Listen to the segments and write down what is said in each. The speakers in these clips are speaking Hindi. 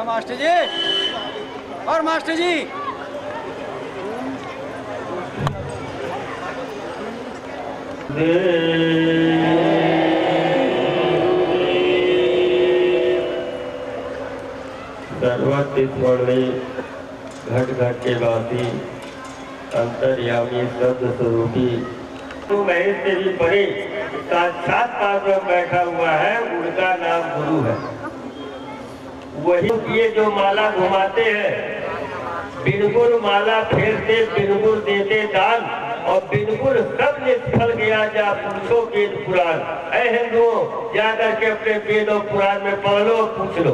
हाँ मास्टर जी, और मास्टर जी सर्वत्र स्वर्णी घट घट के वासी अंतर्यामी शब्द स्वरूपी तो महेश से भी परे साक्षात पास में बैठा हुआ है, उनका नाम गुरु है। वही ये जो माला घुमाते हैं, बिनगुर माला फेरते बिनगुर देते दान, और बिनगुर सब निष्फल गया जा पूछो वेद पुराण। ऐ हिंदुओं, जाकर के अपने वेद और पुराण में पढ़ लो और पूछ लो।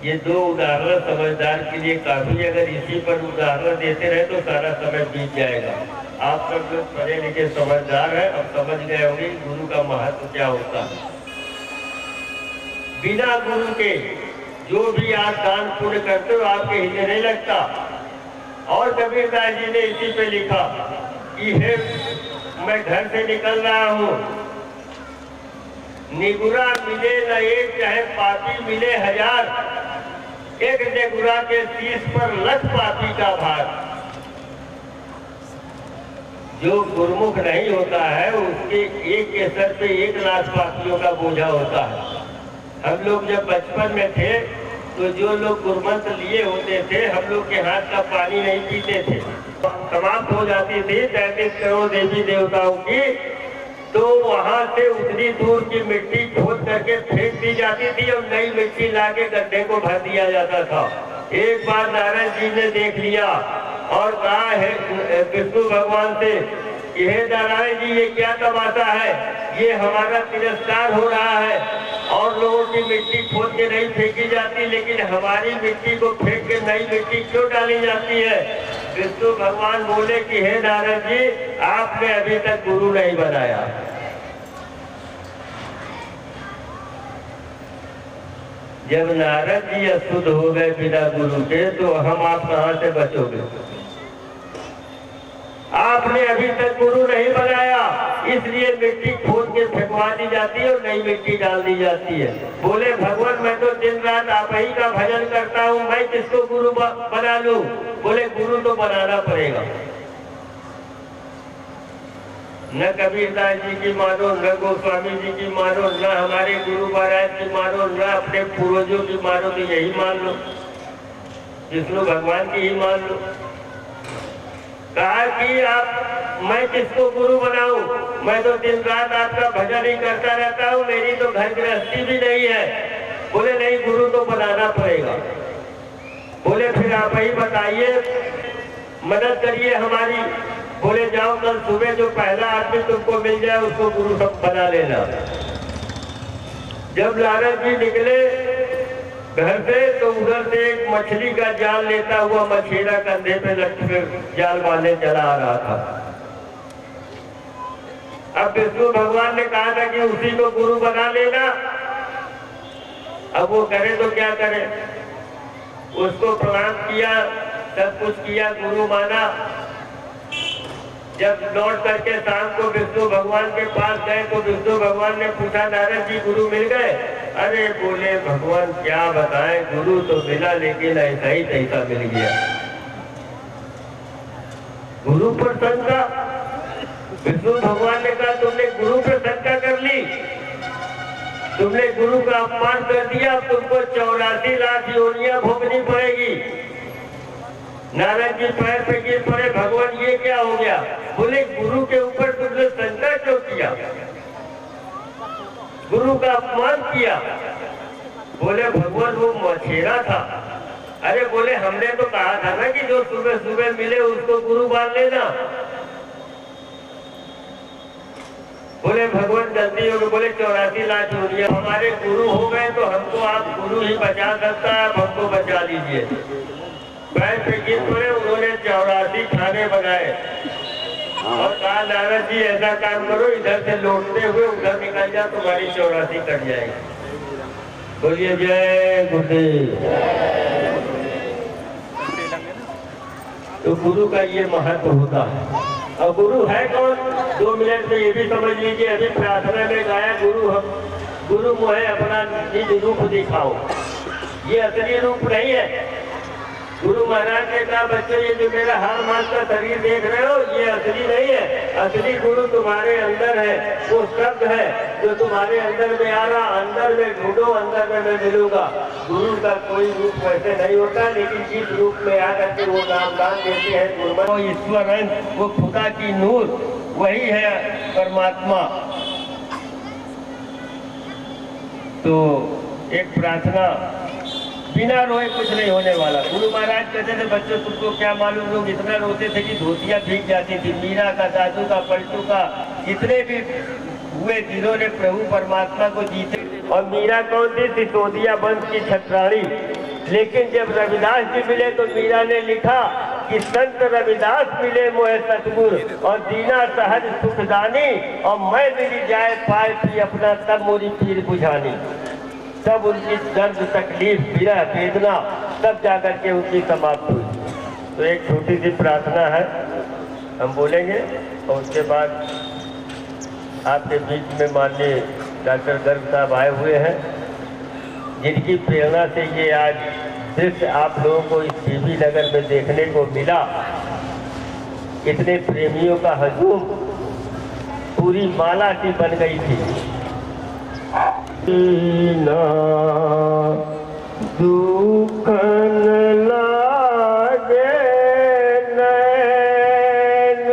ये दो उदाहरण समझदार के लिए काफी, अगर इसी पर उदाहरण देते रहे तो सारा समय बीत जाएगा। आप सब लोग पढ़े लिखे समझदार हैं, अब समझ गए होंगे गुरु का महत्व क्या होता है। बिना गुरु के जो भी आप दान पुण्य करते हो आपके हित नहीं लगता। और कबीरदास जी ने इसी पे लिखा कि हे मैं घर से निकल रहा हूँ, निगुरा मिले न एक चाहे पापी मिले हजार, एक निगुरा के शीश पर लख पापी का भार। जो गुरुमुख नहीं होता है उसके एक के सर पे 1 लाख पापियों का बोझा होता है। हम लोग जब बचपन में थे तो जो लोग गुरुमंत्र लिए होते थे, हम लोग के हाथ का पानी नहीं पीते थे। समाप्त हो जाती थी 33 करोड़ देवी देवताओं की, तो वहां से उतनी दूर की मिट्टी खोद करके फेंक दी जाती थी और नई मिट्टी लाके गड्ढे को भर दिया जाता था। एक बार नारायण जी ने देख लिया और कहा है विष्णु भगवान से, हे नारायण जी ये क्या तमाशा है, ये हमारा तिरस्कार हो रहा है और लोगों की मिट्टी खोद के नहीं फेंकी जाती, लेकिन हमारी मिट्टी को फेंक के नई मिट्टी क्यों डाली जाती है। विष्णु भगवान बोले कि हे नारद जी आपने अभी तक गुरु नहीं बनाया। जब नारद जी अशुद्ध हो गए बिना गुरु के, तो हम आप कहां से बचोगे। आपने अभी तक गुरु नहीं बनाया, इसलिए मिट्टी खोद के फेंकवा दी जाती है और नई मिट्टी डाल दी जाती है। बोले भगवान मैं तो दिन रात आप ही का भजन करता हूँ, मैं किसको गुरु बना लूं। बोले गुरु तो बनाना पड़ेगा। न कबीरदास जी की मानो, न गोस्वामी जी की मानो, न हमारे गुरु महाराज की मानो, न अपने पूर्वजों की मानो, तो यही मान लो, विष्णु भगवान की ही मान लो। कहा कि आप मैं किसको गुरु बनाऊं, मैं तो दिन रात आपका भजन ही करता रहता हूं, मेरी तो घर गृहस्थी भी नहीं है। बोले नहीं गुरु तो बनाना पड़ेगा। बोले फिर आप ही बताइए, मदद करिए हमारी। बोले जाओ कल सुबह जो पहला आदमी तुमको मिल जाए उसको गुरु सब बना लेना। जब नारद जी निकले घर से तो उधर से एक मछली का जाल लेता हुआ मछेरा कंधे पे लटके जाल बांधे चला आ रहा था। अब विष्णु भगवान ने कहा था कि उसी को गुरु बना लेना। अब वो करे तो क्या करे, उसको प्रणाम किया, सब कुछ किया, गुरु माना। जब लौट करके शाम को विष्णु भगवान के पास गए तो विष्णु भगवान ने पूछा नारद जी गुरु मिल गए। अरे बोले भगवान क्या बताएं, गुरु तो मिला लेकिन ऐसा ही तैसा मिल गया। गुरु पर शंका। विष्णु भगवान ने कहा तुमने गुरु पर शंका कर ली, तुमने गुरु का अपमान कर दिया, तुमको 84 लाख योनियां भोगनी पड़ेगी। नारायण जी पैर पे गिर पड़े, भगवान ये क्या हो गया। बोले गुरु के ऊपर तुमने शंका क्यों किया, गुरु का अपमान किया। बोले भगवान वो मछेरा था। अरे बोले हमने तो कहा था ना कि जो सुबह सुबह मिले उसको गुरु मान लेना। बोले भगवान गलती हो गई। बोले 84 लाख योनियां हमारे गुरु हो गए तो हमको आप गुरु ही बचा सकता है, आप हमको बचा लीजिए। पैर पे गिर पड़े, उन्होंने 84 खाने बनाए और कहा नारद जी ऐसा काम करो, इधर से लौटते हुए उधर निकल जाओ, तुम्हारी 84 कट जाएगी। बोलिए जय गुरुदेव। तो गुरु का ये महत्व होता है। और गुरु है कौन, 2 मिनट में ये भी समझ लीजिए। अभी प्रार्थना में गाया गुरु हम गुरु मुझे अपना निज रूप दिखाओ। ये असली रूप नहीं है। गुरु महाराज ने कहा, बच्चों ये जो मेरा हार मास का शरीर देख रहे हो ये असली नहीं है। असली गुरु तुम्हारे अंदर है। वो शब्द है जो तुम्हारे अंदर में आ रहा, अंदर में ढूंढो, अंदर में मैं मिलूंगा। गुरु का कोई रूप वैसे नहीं होता, लेकिन जिस रूप में आकर के वो नामदान देते हैं गुरुमत, वो ईश्वर अंश, वो खुदा की नूर, वही है परमात्मा। तो एक प्रार्थना, बिना रोए कुछ नहीं होने वाला। गुरु महाराज कहते थे, बच्चों तुमको क्या मालूम, लोग इतना रोते थे कि धोतियां भीग जाती थी। मीरा का, दादू का, पलटू का, जितने भी हुए जिन्होंने प्रभु परमात्मा को जीते। और मीरा कौन थी? सिसोदिया वंश की छत्राणी। लेकिन जब रविदास जी मिले तो मीरा ने लिखा कि संत रविदास मिले मोहे सतगुरु और दीना सहज सुखदानी, और मैं मिली जाए पाए थी अपना तब मोरी पीर बुझानी। तब उनकी दर्द, तकलीफ, विरह, वेदना तब जाकर के उनकी समाप्त हुई। तो एक छोटी सी प्रार्थना है, हम बोलेंगे और उसके बाद आपके बीच में माननीय डॉक्टर गर्ग साहब आए हुए हैं, जिनकी प्रेरणा से ये आज दृश्य आप लोगों को इस बीबी नगर में देखने को मिला। इतने प्रेमियों का हजूम पूरी माला सी बन गई थी। ना दुखन लागे नैन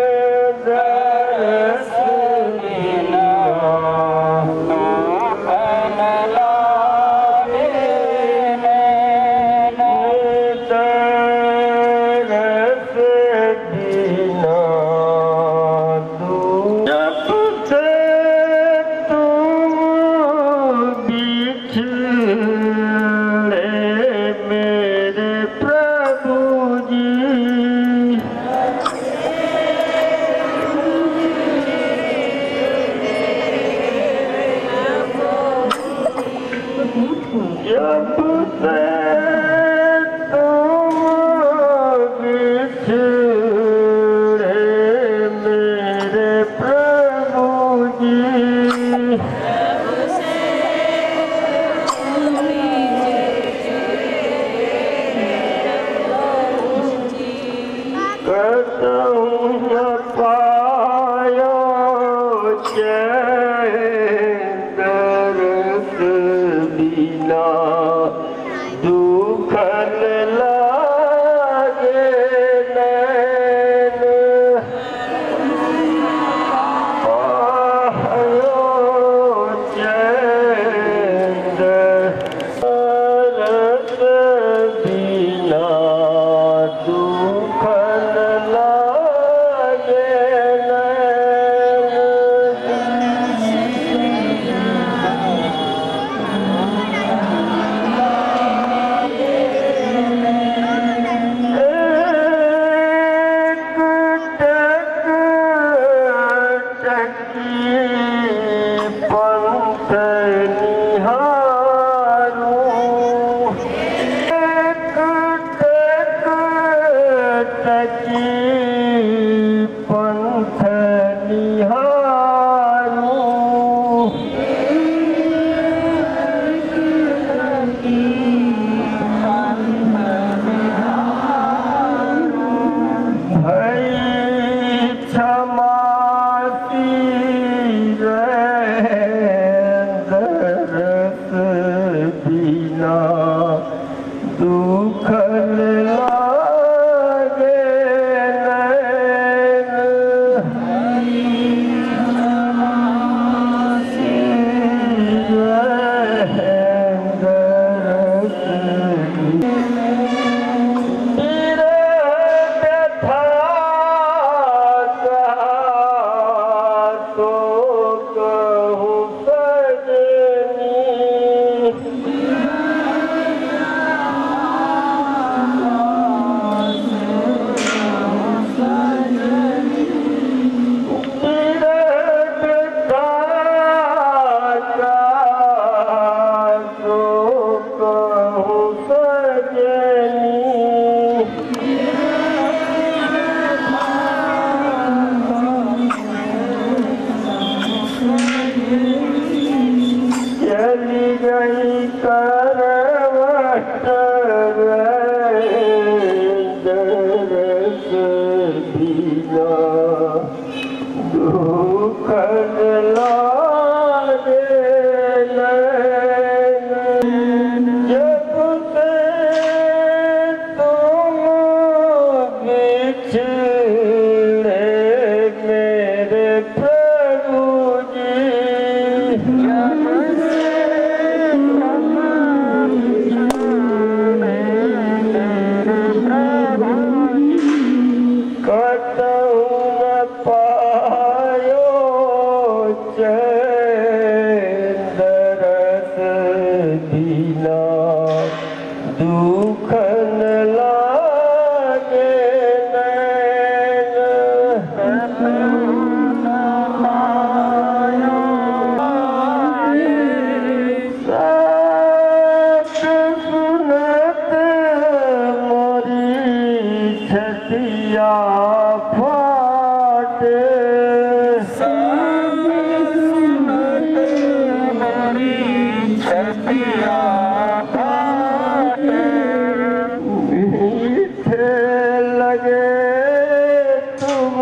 दरस बिना, दुखन लागे नैन दरस बिना, जब से लागे नैन, जब से तुम बिछड़े मेरे प्रभु जी, जब से कतहु न पायो चैन, दरस बिना दुख न लागे नैन, सत सुनत मोरी छतिया फाटे, छतिया फाटे, मीठे लगे तुम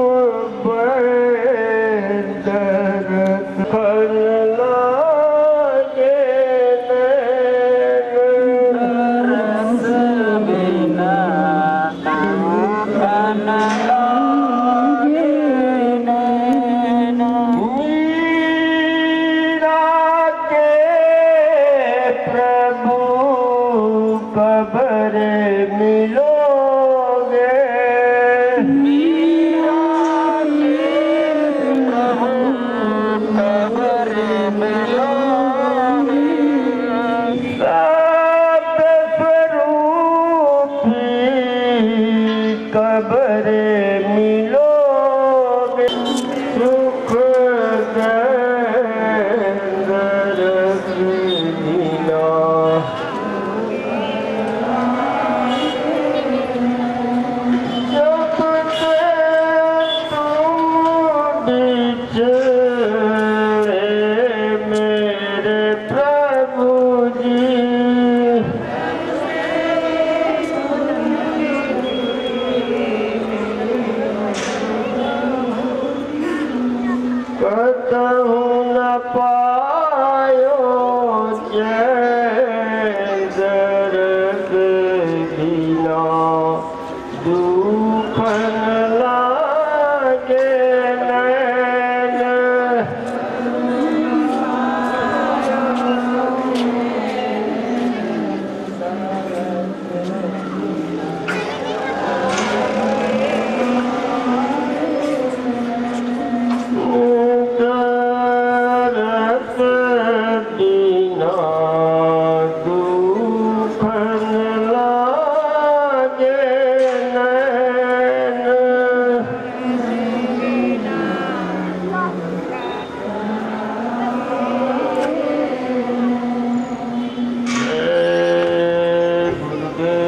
दरस खन लागे नैन, दरस बिना दुख न लागे नैन, मीरा के प्रभु कबर मिलोगे, मीरा के प्रभु कबर मिलोगे, सत्य स्वरूपी कबर मिलोगे, सुख दरस बिना जब से तुम बिछड़े मेरे प्रभु जी, कतहु न पायो चैन, दरस बिना दुख न लागे नैन, दरस बिना दुख न लागे नैन, जय गुरुदेव।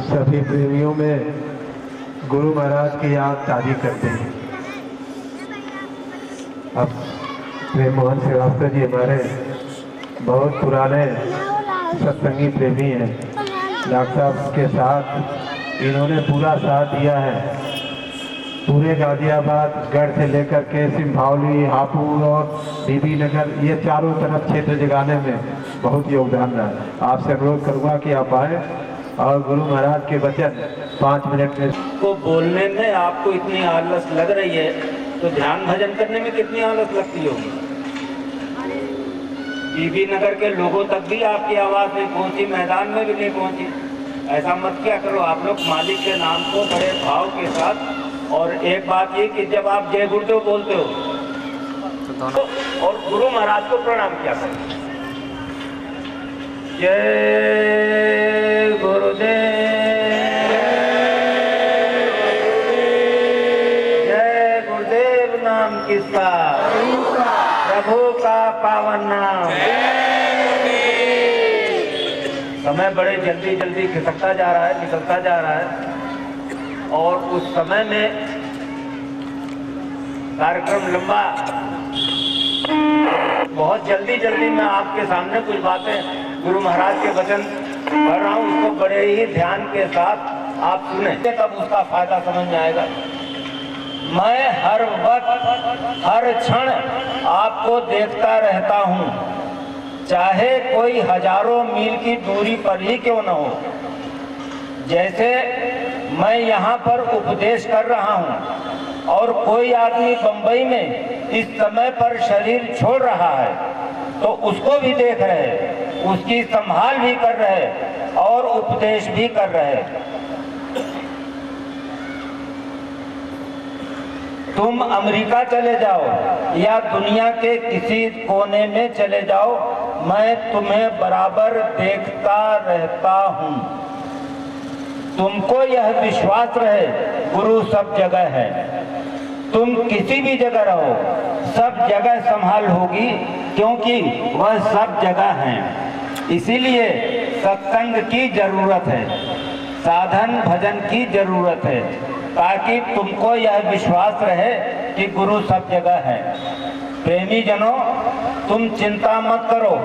सभी प्रेमियों में गुरु महाराज की याद ताज़ी करते हैं। अब प्रेम मोहन श्रीवास्तव जी हमारे बहुत पुराने सत्संगी प्रेमी हैं। डॉक्टर साहब के साथ इन्होंने पूरा साथ दिया है। पूरे गाजियाबाद गढ़ से लेकर के सिंभावली, हापुड़ और बीबी नगर, ये चारों तरफ क्षेत्र जगाने में बहुत योगदान रहा। आपसे अनुरोध करूँगा कि आप आए और गुरु महाराज के वचन 5 मिनट में को बोलने में आपको इतनी आलस लग रही है, तो ध्यान भजन करने में कितनी आलस लगती होगी। बीबी नगर के लोगों तक भी आपकी आवाज़ नहीं पहुंची, मैदान में भी नहीं पहुंची। ऐसा मत क्या करो आप लोग, मालिक के नाम को बड़े भाव के साथ। और एक बात ये कि जब आप जय गुरुदेव बोलते हो तो और गुरु महाराज को प्रणाम किया करो। जय गुरुदेव, जय गुरुदेव नाम किसका, प्रभु का पावन नाम। समय बड़े जल्दी जल्दी खिसकता जा रहा है, निकलता जा रहा है। और उस समय में कार्यक्रम लंबा बहुत जल्दी जल्दी मैं आपके सामने कुछ बातें गुरु महाराज के वचन पढ़ रहा हूँ, उसको बड़े ही ध्यान के साथ आप सुने, तब उसका फायदा समझ में आएगा। मैं हर वक्त हर क्षण आपको देखता रहता हूँ, चाहे कोई हजारों मील की दूरी पर ही क्यों न हो। जैसे मैं यहाँ पर उपदेश कर रहा हूँ और कोई आदमी बंबई में इस समय पर शरीर छोड़ रहा है, तो उसको भी देख रहे, उसकी संभाल भी कर रहे और उपदेश भी कर रहे। तुम अमेरिका चले जाओ या दुनिया के किसी कोने में चले जाओ, मैं तुम्हें बराबर देखता रहता हूँ। तुमको यह विश्वास रहे, गुरु सब जगह है। तुम किसी भी जगह रहो, सब जगह संभाल होगी, क्योंकि वह सब जगह है। इसीलिए सत्संग की जरूरत है, साधन भजन की जरूरत है, ताकि तुमको यह विश्वास रहे कि गुरु सब जगह है। प्रेमी जनों, तुम चिंता मत करो,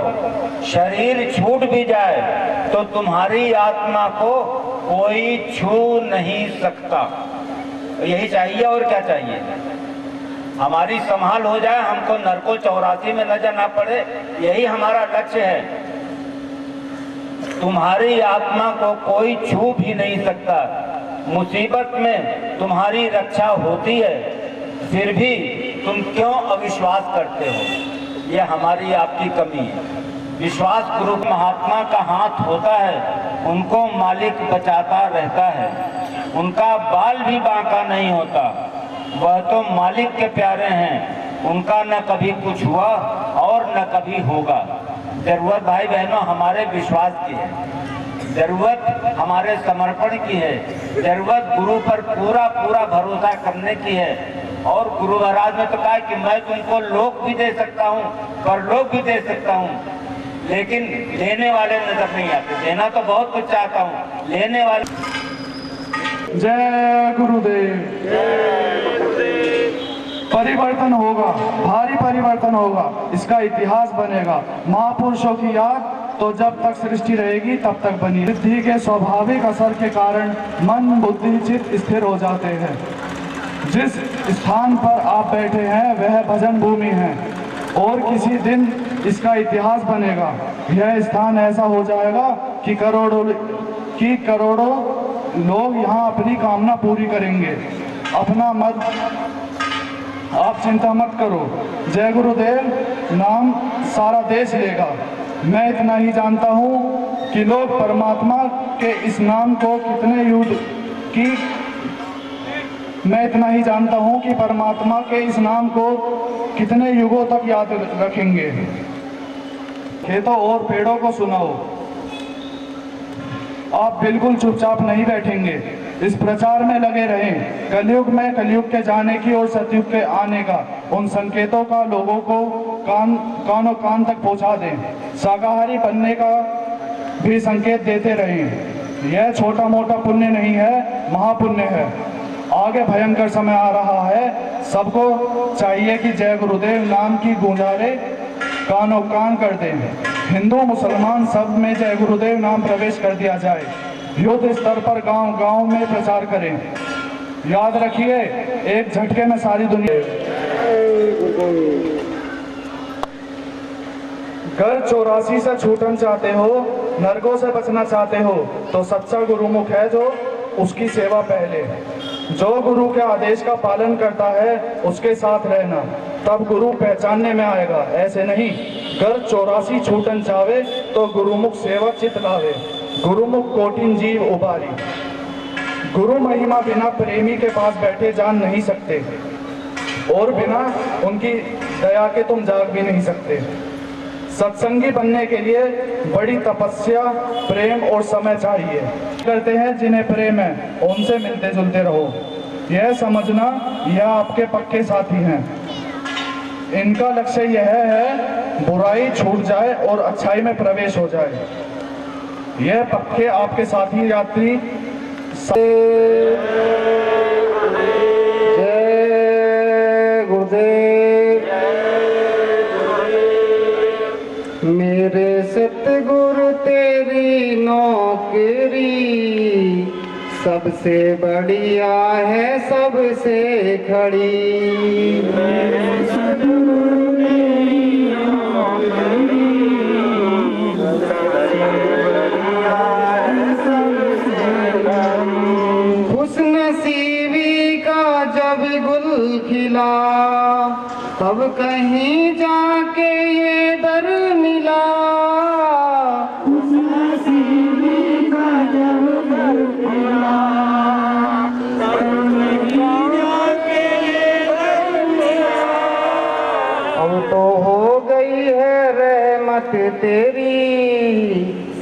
शरीर छूट भी जाए तो तुम्हारी आत्मा को कोई छू नहीं सकता। यही चाहिए, और क्या चाहिए? हमारी संभाल हो जाए, हमको नरको 84 में न जाना पड़े, यही हमारा लक्ष्य है। तुम्हारी आत्मा को कोई छू भी नहीं सकता। मुसीबत में तुम्हारी रक्षा होती है, फिर भी तुम क्यों अविश्वास करते हो? यह हमारी आपकी कमी है। विश्वास गुरु महात्मा का हाथ होता है, उनको मालिक बचाता रहता है। उनका बाल भी बांका नहीं होता, वह तो मालिक के प्यारे हैं। उनका न कभी कुछ हुआ और न कभी होगा। जरूरत भाई बहनों हमारे विश्वास की है, जरूरत हमारे समर्पण की है, जरूरत गुरु पर पूरा पूरा भरोसा करने की है। और गुरु महाराज ने तो कहा कि मैं तुमको लोक भी दे सकता हूँ, परलोक भी दे सकता हूँ, लेकिन लेने वाले नजर नहीं आते। देना तो बहुत कुछ चाहता हूँ, लेने वाले। जय गुरुदेव। परिवर्तन होगा, भारी परिवर्तन होगा, इसका इतिहास बनेगा। महापुरुषों की याद तो जब तक सृष्टि रहेगी तब तक बनी। बुद्धि के स्वाभाविक असर के कारण मन बुद्धि चित्त स्थिर हो जाते हैं। जिस स्थान पर आप बैठे हैं वह भजन भूमि है, और किसी दिन इसका इतिहास बनेगा। यह स्थान ऐसा हो जाएगा कि करोड़ों लोग यहाँ अपनी कामना पूरी करेंगे। अपना मत आप चिंता मत करो। जय गुरुदेव नाम सारा देश लेगा। मैं इतना ही जानता हूँ कि लोग परमात्मा के इस नाम को कितने युग की मैं इतना ही जानता हूँ कि परमात्मा के इस नाम को कितने युगों तक याद रखेंगे। खेतों और पेड़ों को सुनाओ, आप बिल्कुल चुपचाप नहीं बैठेंगे, इस प्रचार में लगे रहें। कलयुग में कलयुग के जाने की और सतयुग के आने का उन संकेतों का लोगों को कानों कान तक पहुंचा दें। शाकाहारी बनने का भी संकेत देते रहें। यह छोटा मोटा पुण्य नहीं है, महापुण्य है। आगे भयंकर समय आ रहा है, सबको चाहिए कि जय गुरुदेव नाम की गूंजारे कानों कान कर दें। हिंदू मुसलमान सब में जय गुरुदेव नाम प्रवेश कर दिया जाए। युद्ध स्तर पर गांव गांव में प्रचार करें। याद रखिए, एक झटके में सारी दुनिया। घर 84 से छूटना चाहते हो, नरकों से बचना चाहते हो, तो सच्चा गुरुमुख है जो उसकी सेवा पहले। जो गुरु के आदेश का पालन करता है उसके साथ रहना, तब गुरु पहचानने में आएगा। ऐसे नहीं, घर 84 छूटन चावे तो गुरुमुख सेवा चित लावे। गुरुमुख कोटिन जीव उबारी। गुरु महिमा बिना प्रेमी के पास बैठे जान नहीं सकते, और बिना उनकी दया के तुम जाग भी नहीं सकते। सत्संगी बनने के लिए बड़ी तपस्या, प्रेम और समय चाहिए। करते हैं जिन्हें प्रेम है उनसे मिलते जुलते रहो। यह समझना यह आपके पक्के साथी हैं। इनका लक्ष्य यह है बुराई छूट जाए और अच्छाई में प्रवेश हो जाए। यह पक्के आपके साथी यात्री। जय गुरुदेव। सबसे बढ़िया है सबसे खड़ी। खुशनसीबी का जब गुल खिला तब कहीं जाके ये दर मिला। खुशनसीबी का जब गुल खिला तब कहीं जाके ये दर मिला। अब तो हो गई है रहमत तेरी,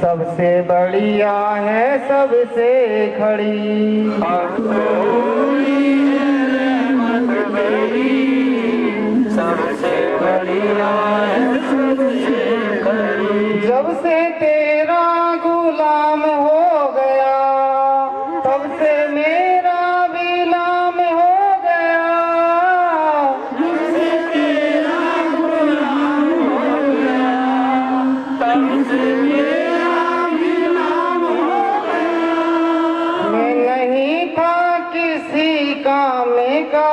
सबसे बढ़िया है सबसे खड़ी। सबसे बढ़िया है सबसे खड़ी। जब से तेरा गुलाम हो गया तब से मेरा भी नाम हो गया। जब से तेरा गुलाम हो गया तब से मेरा भी नाम हो गया। मैं नहीं था किसी काम का,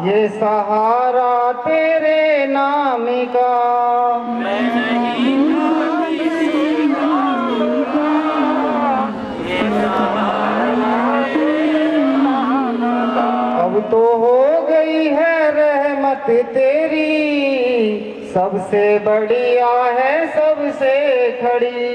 ये सहारा तेरे नाम का। मैं नहीं था किसी काम का, ये सहारा तेरे नाम का। अब तो हो गई है रहमत तेरी, सबसे बढ़िया है सबसे खड़ी।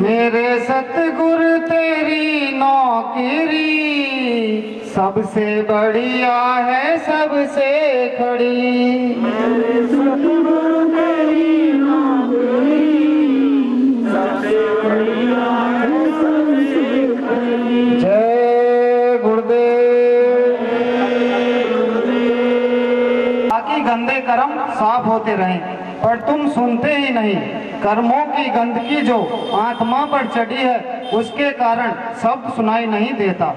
मेरे सतगुरु तेरी नौकरी, सबसे बढ़िया है सबसे खड़ी। मेरे सतगुरु तेरी नौकरी, सबसे बढ़िया है सबसे खड़ी। जय गुरुदेव। बाकी गंदे कर्म साफ होते रहें, पर तुम सुनते ही नहीं। कर्मों की गंदगी जो आत्मा पर चढ़ी है, उसके कारण शब्द सुनाई नहीं देता।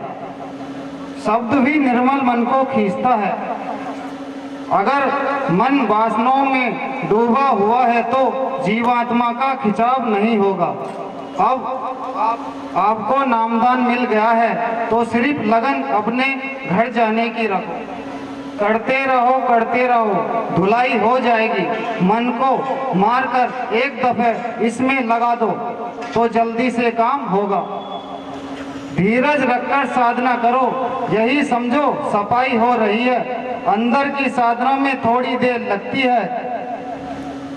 शब्द भी निर्मल मन को खींचता है। अगर मन वासनाओं में डूबा हुआ है तो जीवात्मा का खिंचाव नहीं होगा। अब आपको नामदान मिल गया है तो सिर्फ लगन अपने घर जाने की रखो। करते रहो, धुलाई हो जाएगी। मन को मारकर एक दफे इसमें लगा दो तो जल्दी से काम होगा। धीरज रखकर साधना करो, यही समझो सफाई हो रही है। अंदर की साधना में थोड़ी देर लगती है,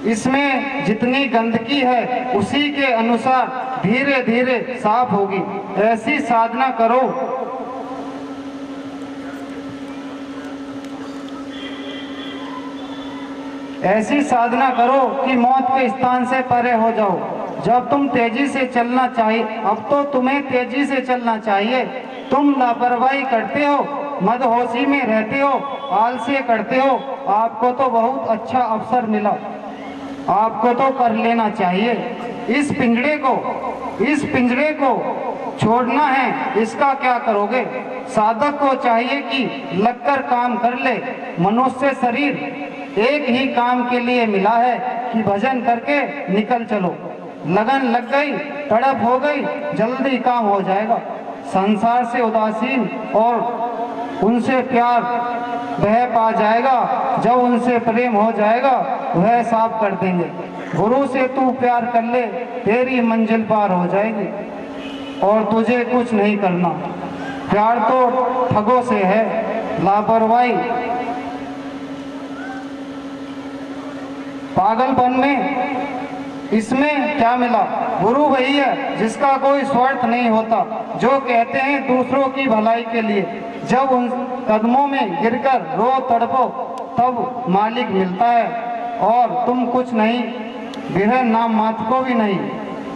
इसमें जितनी गंदगी है उसी के अनुसार धीरे धीरे साफ होगी। ऐसी साधना करो ऐसी साधना करो कि मौत के स्थान से परे हो जाओ। जब तुम तेजी से चलना चाहिए, अब तो तुम्हें तेजी से चलना चाहिए। तुम लापरवाही करते हो, मदहोशी में रहते हो, आलस्य करते हो। आपको तो बहुत अच्छा अवसर मिला, आपको तो कर लेना चाहिए। इस पिंजरे को छोड़ना है, इसका क्या करोगे? साधक को चाहिए कि लगकर काम कर ले। मनुष्य शरीर एक ही काम के लिए मिला है कि भजन करके निकल चलो। लगन लग गई, तड़प हो गई, जल्दी काम हो जाएगा। संसार से उदासीन और उनसे प्यार वह पा जाएगा, जब उनसे प्रेम हो जाएगा वह साफ कर देंगे। गुरु से तू प्यार कर ले, तेरी मंजिल पार हो जाएगी और तुझे कुछ नहीं करना। प्यार तो ठगों से है, लापरवाही पागलपन में। इसमें क्या मिला? गुरु वही है जिसका कोई स्वार्थ नहीं होता, जो कहते हैं दूसरों की भलाई के लिए। जब उन कदमों में गिरकर रो तड़पो तब मालिक मिलता है। और तुम कुछ नहीं, विरह नाम मात्र को भी नहीं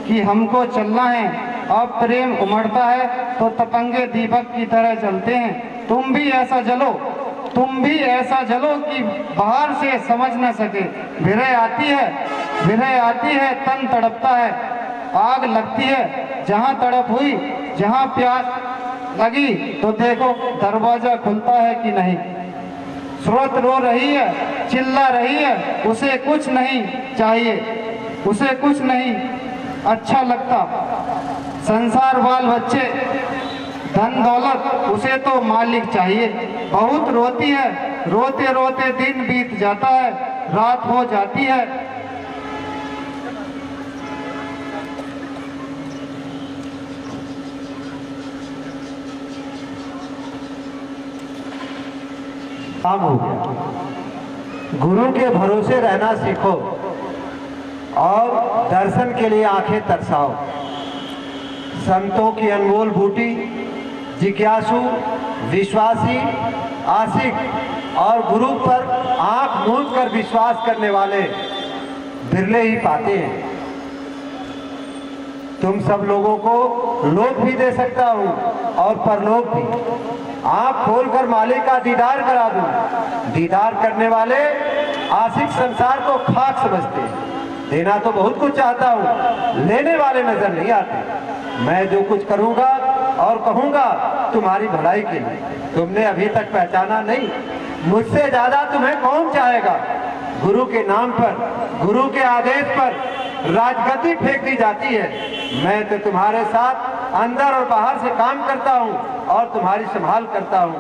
कि हमको चलना है। अब प्रेम उमड़ता है तो तपंगे दीपक की तरह जलते हैं। तुम भी ऐसा जलो कि बाहर से समझ न सके। विरह आती है, तन तड़पता है, आग लगती है। जहाँ तड़प हुई, जहाँ प्यास लगी तो देखो दरवाजा खुलता है कि नहीं। स्रोत रो रही है, चिल्ला रही है, उसे कुछ नहीं चाहिए, उसे कुछ नहीं अच्छा लगता। संसार, बाल बच्चे, धन दौलत, उसे तो मालिक चाहिए। बहुत रोती है, रोते रोते दिन बीत जाता है, रात हो जाती है। काम हो गया। गुरु के भरोसे रहना सीखो और दर्शन के लिए आंखें तरसाओ। संतों की अनमोल बूटी, जिज्ञासु, विश्वासी, आशिक और गुरु पर आंख मूंद कर विश्वास करने वाले बिरले ही पाते हैं। तुम सब लोगों को लोक भी दे सकता हूँ और परलोक भी। आंख खोलकर मालिक का दीदार करा दूं। दीदार करने वाले आशिक संसार को खाक समझते हैं। देना तो बहुत कुछ चाहता हूँ, लेने वाले नजर नहीं आते। मैं जो कुछ करूँगा और कहूँगा तुम्हारी भलाई के लिए। तुमने अभी तक पहचाना नहीं, मुझसे ज्यादा तुम्हें कौन चाहेगा। गुरु के नाम पर, गुरु के आदेश पर राजगद्दी फेंक दी जाती है। मैं तो तुम्हारे साथ अंदर और बाहर से काम करता हूँ और तुम्हारी संभाल करता हूँ।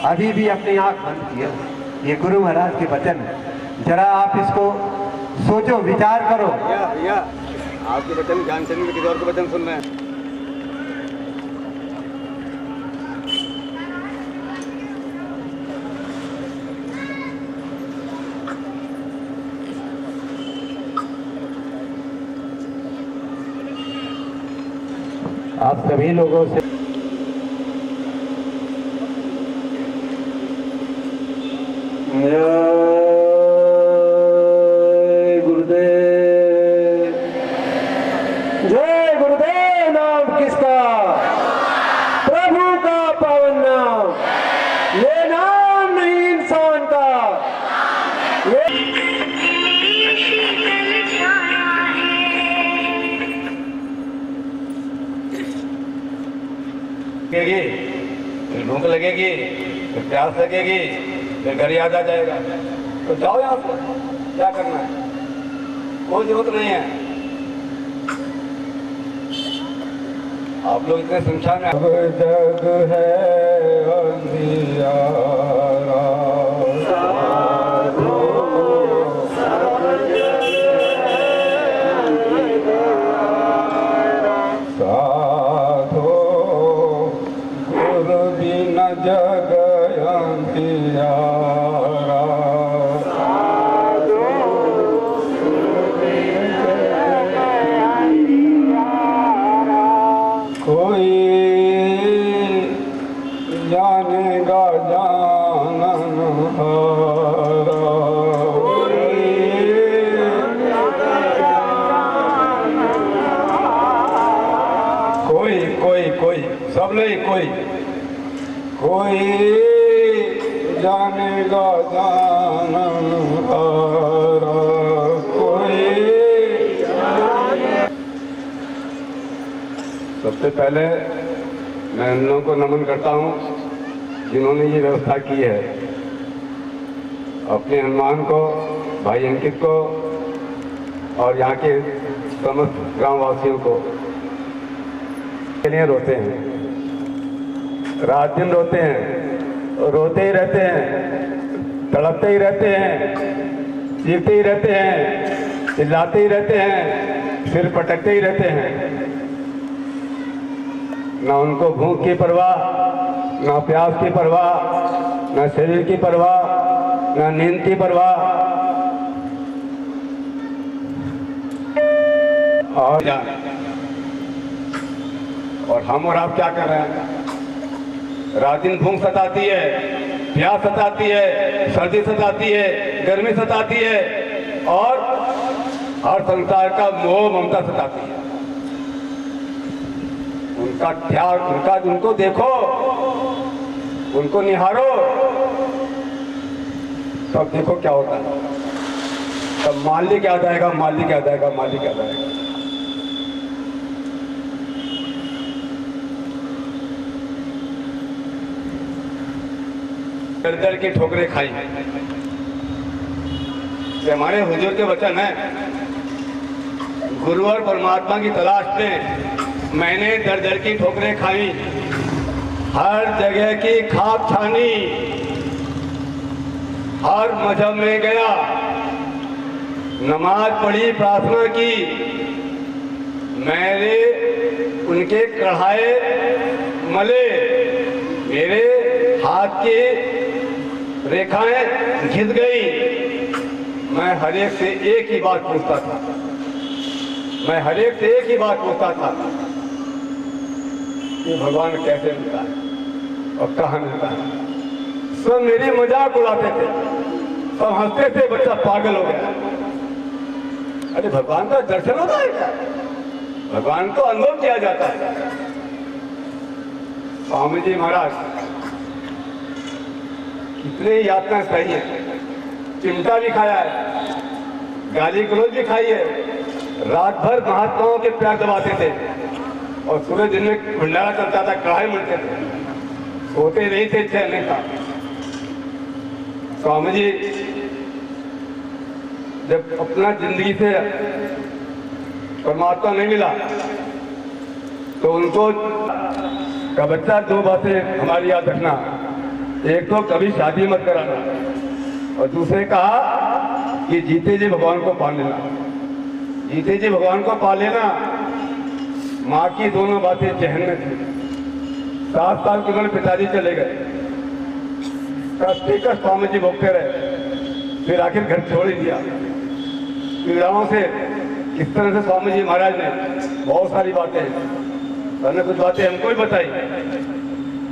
अभी भी अपनी आंख बंद किया। ये गुरु महाराज के वचन है, जरा आप इसको सोचो, विचार करो। भैया आपके वचन ध्यान से नहीं, किसी और के वचन सुन रहे हैं। आप सभी लोगों से जय गुरुदेव, जय गुरुदेव। नाम किसका? प्रभु का पावन नाम। ये नाम नहीं इंसान का, ये लगेगी, फिर भूख लगेगी, फिर प्यास लगेगी, फिर घर याद आ जाएगा। तो जाओ यहाँ से, क्या करना है, कोई जरूरत नहीं है। आप लोग इतने सुनसान है। जग है अंधियारा, जग अंधियारा, कोई जानेगा जाननहारा, कोई कोई कोई सब ले कोई जानेगा जाननहारा, कोई। सबसे पहले मैं उन लोगों को नमन करता हूँ जिन्होंने ये व्यवस्था की है। अपने हनुमान को, भाई अंकित को और यहाँ के समस्त ग्रामवासियों को के लिए रोते हैं, रात दिन रोते हैं, रोते ही रहते हैं, तड़पते ही रहते हैं, चीखते ही रहते हैं, चिल्लाते ही रहते हैं, सिर पटकते ही रहते हैं। ना उनको भूख की परवाह, ना प्यास की परवाह, ना शरीर की परवाह, ना नींद की परवाह। और हम और आप क्या कर रहे हैं? रात दिन भूख सताती है, प्यास सताती है, सर्दी सताती है, गर्मी सताती है और हर संसार का मोह ममता सताती है। उनका ध्यान, उनको देखो, उनको निहारो, तब देखो क्या होता है। तब मालिक याद आएगा, मालिक याद आएगा, मालिक याद आएगा। दर दर की ठोकरें खाई। ये हमारे हुजूर के वचन है, गुरु और परमात्मा की तलाश में मैंने दर दर की ठोकरें खाई, हर जगह की खाक छानी, हर मजहब में गया, नमाज पढ़ी, प्रार्थना की, मैंने उनके कढ़ाए मले, मेरे हाथ की रेखाएं घिस गई। मैं हर एक से एक ही बात पूछता था, मैं हर एक से एक ही बात पूछता था कि भगवान कैसे मिलता है और कहाँ मिलता है। सब मेरी मजाक उड़ाते थे, सब हंसते थे, बच्चा पागल हो गया। अरे भगवान का दर्शन होता है क्या? भगवान को अनुभव किया जाता है। स्वामी जी महाराज कितने यातना सही है, चिमटा भी खाया है, गाली गलौज भी खाई है, रात भर महात्माओं के पैर दबाते थे और सूर्य दिन में भंडारा चलता था, कढ़ाई मिलते थे, सोते नहीं थे, चैन नहीं था। स्वामी जी जब अपना जिंदगी से परमात्मा नहीं मिला तो उनको का बच्चा दो बातें हमारी याद रखना, एक तो कभी शादी मत कराना और दूसरे कहा कि जीते जी भगवान को पा लेना, जीते जी भगवान को पा लेना। माँ की दोनों बातें जहन में थी। 7 साल के उन्होंने पिताजी चले गए, कष्ट स्वामी जी भोगते रहे, फिर आखिर घर छोड़ ही दिया। पीड़ाओं से इस तरह से स्वामी जी महाराज ने बहुत सारी बातें, उन्होंने कुछ बातें हमको भी बताई,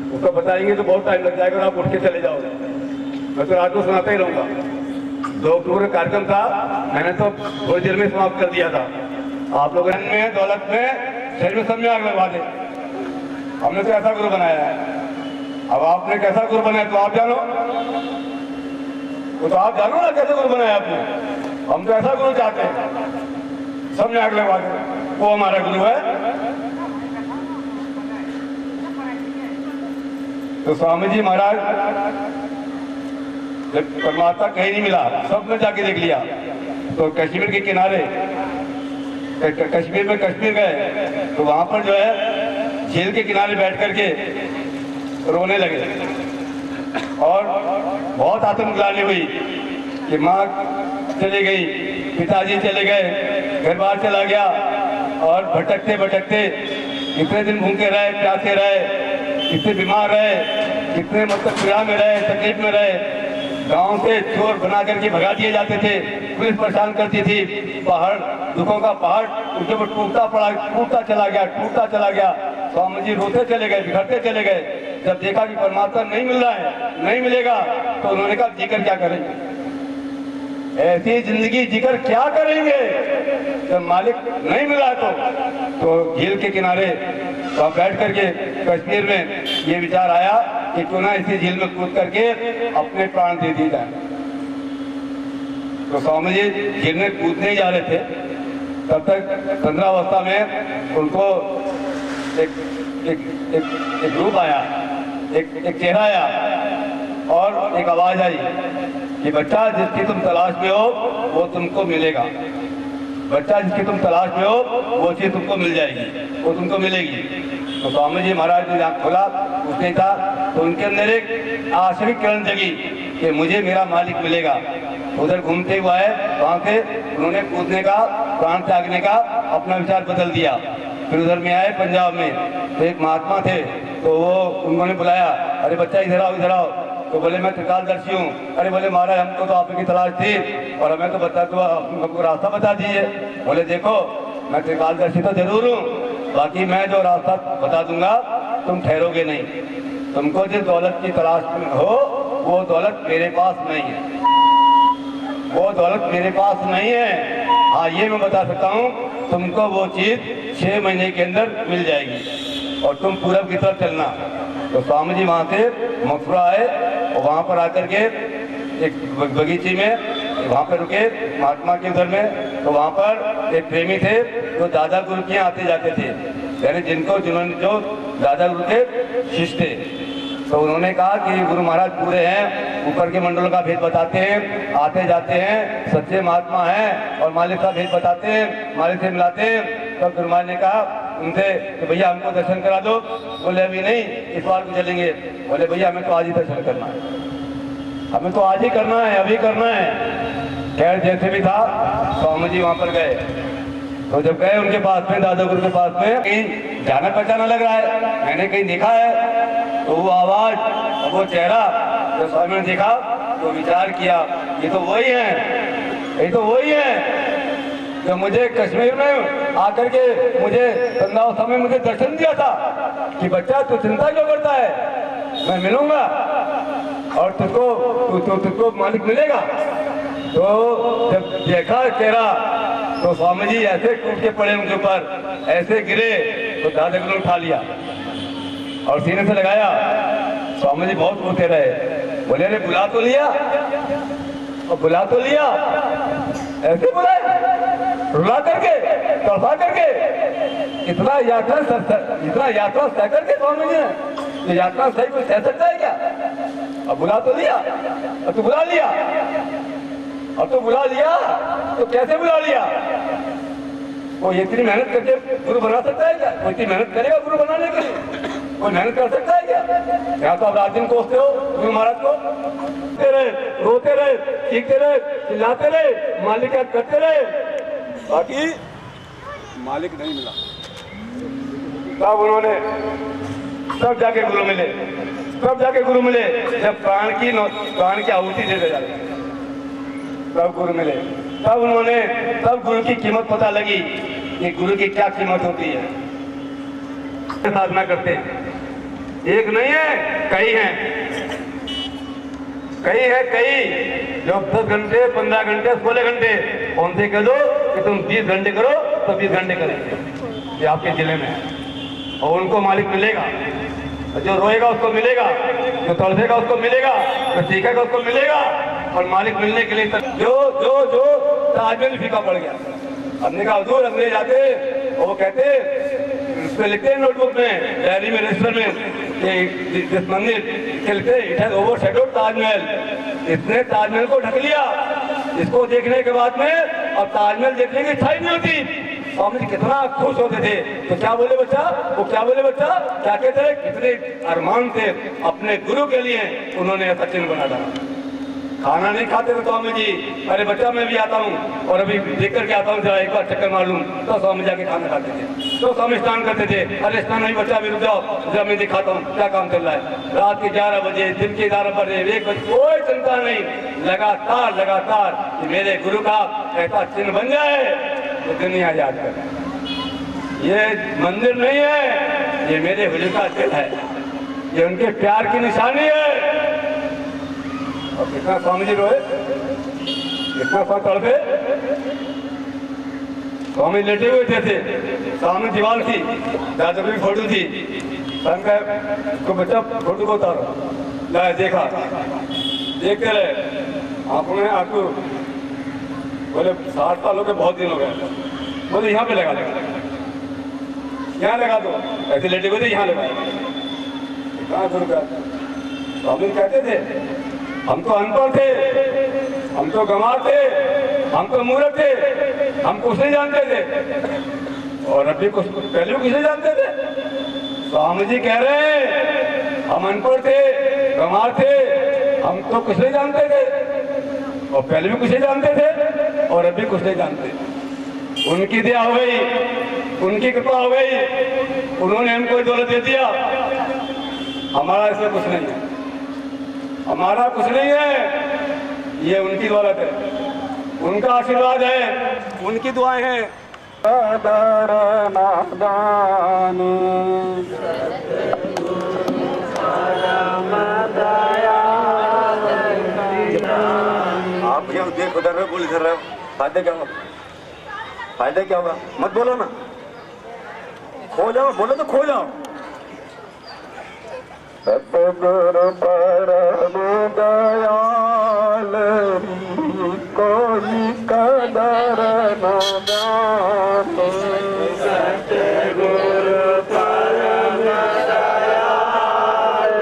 उसको बताएंगे तो बहुत टाइम लग जाएगा और आप उठ के चले जाओगे, मैं तो रात को सुनाता ही रहूंगा। 2 अक्टूबर का कार्यक्रम था, मैंने तो थोड़ी देर में समाप्त कर दिया था। आप लोगों ने दौलत में शरीर में सब में आग लगवा दे, हमने तो ऐसा गुरु बनाया है। अब आपने कैसा गुरु बनाया तो आप जानो, वो तो आप जानो ना कैसे गुरु बनाया आपने। हम तो ऐसा गुरु चाहते हैं, सब में आग लगवा दे, वो हमारा गुरु है। तो स्वामी जी महाराज जब परमात्मा कहीं नहीं मिला, सब में जाके देख लिया, तो कश्मीर के किनारे, कश्मीर में कश्मीर गए तो वहां पर जो है झील के किनारे बैठ करके रोने लगे और बहुत आत्मग्लानि हुई कि माँ चली गई, पिताजी चले गए, घर बार चला गया और भटकते भटकते इतने दिन भूखे रहे, प्यासे रहे, कितने बीमार रहे, कितने मतलब पीड़ा में रहे, तकलीफ में रहे। गांव से चोर बना करके भगा दिए जाते थे, पुलिस परेशान करती थी, पहाड़ दुखों का पहाड़ उनके ऊपर टूटता चला गया। स्वामी जी रोते चले गए, बिखरते चले गए। जब देखा कि परमात्मा नहीं मिल रहा है, नहीं मिलेगा, तो उन्होंने कहा जीकर क्या करेंगे, ऐसी जिंदगी जीकर क्या करेंगे जब मालिक नहीं मिला। तो झील के किनारे तो बैठ करके कश्मीर में ये विचार आया कि क्यों ना इसी झील में कूद करके अपने प्राण दे दिए जाए। तो स्वामी जी झील में कूदने ही जा रहे थे, तब तक 15 अवस्था में उनको एक रूप आया, एक चेहरा आया और एक आवाज आई कि बच्चा जिसकी तुम तलाश में हो वो तुमको मिलेगा, बच्चा जिसकी तुम तलाश में हो वो चीज तुमको मिल जाएगी, वो तुमको मिलेगी। तो स्वामी जी महाराज ने आँख खोला, कुछ नहीं था, तो उनके अंदर एक आश्चर्य किरण जगी कि मुझे मेरा मालिक मिलेगा। उधर घूमते हुआ है, वहाँ से उन्होंने कूदने का, प्राण त्यागने का अपना विचार बदल दिया। फिर उधर में आए पंजाब में, तो एक महात्मा थे, तो वो उन्होंने बुलाया, अरे बच्चा इधर आओ इधर आओ। तो बोले मैं त्रिकालदर्शी हूँ। अरे बोले महाराज हमको तो आपकी तलाश थी और हमें तो बता दो, हमको रास्ता बता दीजिए। बोले देखो मैं त्रिकालदर्शी तो जरूर हूँ, बाकी मैं जो रास्ता बता दूंगा तुम ठहरोगे नहीं, तुमको जिस दौलत की तलाश में हो वो दौलत मेरे पास नहीं है, वो दौलत मेरे पास नहीं है। हाँ ये मैं बता सकता हूँ, तुमको वो चीज 6 महीने के अंदर मिल जाएगी और तुम पूरब की तरफ चलना। तो स्वामी जी वहाँ से मथुरा आए और वहाँ पर आकर के एक बगीचे में वहाँ पर रुके महात्मा के उधर में। तो वहाँ पर एक प्रेमी थे जो दादा गुरु के यहाँ आते जाते थे, यानी जिन्होंने जो दादा गुरु के शिष्य थे। तो उन्होंने कहा कि गुरु महाराज पूरे हैं, ऊपर के मंडलों का भेद बताते हैं, आते जाते हैं, सच्चे महात्मा हैं और मालिक का भेद बताते हैं, मालिक से मिलाते हैं। तब गुरु महाराज ने कहा उनसे कि भैया हमको दर्शन करा दो। बोले अभी नहीं, इस बार को चलेंगे। बोले भैया हमें तो आज ही दर्शन करना है, हमें तो आज ही करना है, अभी करना है। खैर जैसे भी था स्वामी जी वहाँ पर गए। तो जब गए उनके पास में, दादा गुरु के पास में, कहीं जाना पहचाना लग रहा है, मैंने कहीं देखा है। तो वो आवाज, वो चेहरा जब स्वामी ने देखा तो विचार किया, ये तो वही है, ये तो वही है जो मुझे कश्मीर में आकर के मुझे तंदावस्था में मुझे दर्शन दिया था कि बच्चा तू चिंता क्यों करता है, मैं मिलूंगा और तुझको मालिक मिलेगा। तो जब देखा चेहरा तो स्वामी जी ऐसे टूट के पड़े उनके ऊपर, ऐसे गिरे तो दादा गुरु ने उठा लिया और सीने से लगाया। स्वामी जी बहुत रोते रहे, बोले अरे बुला तो लिया, और बुला तो लिया, ऐसे बुलाए रुला करके, तड़पा करके, इतना यात्रा सह करके स्वामी जी ने, ये यात्रा सही कोई सह सकता है क्या? अब बुला तो लिया, अब तो बुला लिया, अब तो बुला लिया, तो कैसे बुला लिया? वो इतनी मेहनत करके गुरु बना सकता है क्या? कोई इतनी मेहनत करेगा गुरु बनाने के लिए? कोई मेहनत कर सकता है क्या? यहाँ तो आप रात दिन कोसते हो गुरु महाराज को, रोते रहे, चीखते रहे, चिल्लाते रहे, मालिक याद करते रहे, बाकी मालिक नहीं मिला। तब उन्होंने तब जाके गुरु मिले, तब जाके गुरु मिले जब प्राण की आहुति देते जाते, तब गुरु मिले। तब उन्होंने, तब गुरु की कीमत पता लगी कि गुरु की क्या कीमत होती है। साधना करते एक नहीं है, कई हैं, कई जो 10 घंटे 15 घंटे 16 घंटे उनसे कह दो कि तुम 20 घंटे करो तो 20 घंटे करेंगे, ये आपके जिले में है। और उनको मालिक मिलेगा, जो रोएगा उसको मिलेगा, जो तड़पेगा उसको मिलेगा, जो सीखेगा उसको मिलेगा। और मालिक मिलने के लिए जो जो जो ताजमहल फीका पड़ गया, हमने कहा हजूर अंग्रेज आते और वो कहते, उस पर लिखते हैं नोटबुक में, डायरी में, रजिस्टर में, दिस मंदिर लिखते इट हैज ओवरशैडोड ताजमहल, इसने ताजमहल को ढक लिया। इसको देखने के बाद में अब ताजमहल देखने की इच्छा ही नहीं होती। स्वामी जी कितना खुश होते थे। तो क्या बोले बच्चा, वो क्या बोले बच्चा, क्या कहते हैं, कितने अरमान थे अपने गुरु के लिए, उन्होंने ऐसा चिन्ह बना डाला। खाना नहीं खाते थे स्वामी जी, अरे बच्चा मैं भी आता हूँ और अभी देख करके आता हूँ, जरा एक बार चक्कर मार लूँ, तो स्वामी जाके खाना खाते थे। तो स्वामी स्नान करते थे, अरे स्नान नहीं बच्चा भी रुक जाओ, जरा मैं दिखाता हूँ क्या काम चल रहा है। रात के 11 बजे, दिन के 11 बजे, 1 बजे, कोई चिंता नहीं, लगातार मेरे गुरु का ऐसा चिन्ह बन जाए तो दुनिया याद करे। ये मंदिर नहीं है, ये मेरे हुजूर का दिल है, ये उनके प्यार की निशानी है। और कितना स्वामी जी रोए, कितना सा तड़पे। स्वामी लेटे हुए थे, सामने दीवार थी, दादा की फोटो थी, तो बच्चा फोटो को उतारो, लाए देखा, देखते रहे, आंखों में आंसू। बोले 60 साल हो गए, बहुत दिन हो गए। बोले यहाँ पे लगा दो, यहाँ लगा दो, ऐसे लेटे हुए थे, यहाँ लगा। कहाँ गुरु का स्वामी कहते थे, हम तो अनपढ़ थे, हम तो गंवार थे, हम तो मूर्ख थे, हम कुछ नहीं जानते थे। और अभी कुछ पहले कुछ नहीं जानते थे। स्वामी जी कह रहे हैं हम अनपढ़ थे, गंवार थे, हम तो कुछ नहीं जानते थे, और पहले भी कुछ नहीं जानते थे और अभी कुछ नहीं जानते। उनकी दया हो गई, उनकी कृपा हो गई, उन्होंने हमको दौलत दे दिया। हमारा इसमें कुछ नहीं है, हमारा कुछ नहीं है, ये उनकी दौलत है, उनका आशीर्वाद है, उनकी दुआएं हैं। आप भैया देख उधर रहे, बोल इधर रहे, फायदा क्या होगा, फायदा क्या होगा, मत बोलो ना, खो जाओ, बोलो तो खो जाओ। सतगुरु परम दयाल कोई कदर न जाने, सतगुरु परम दयाल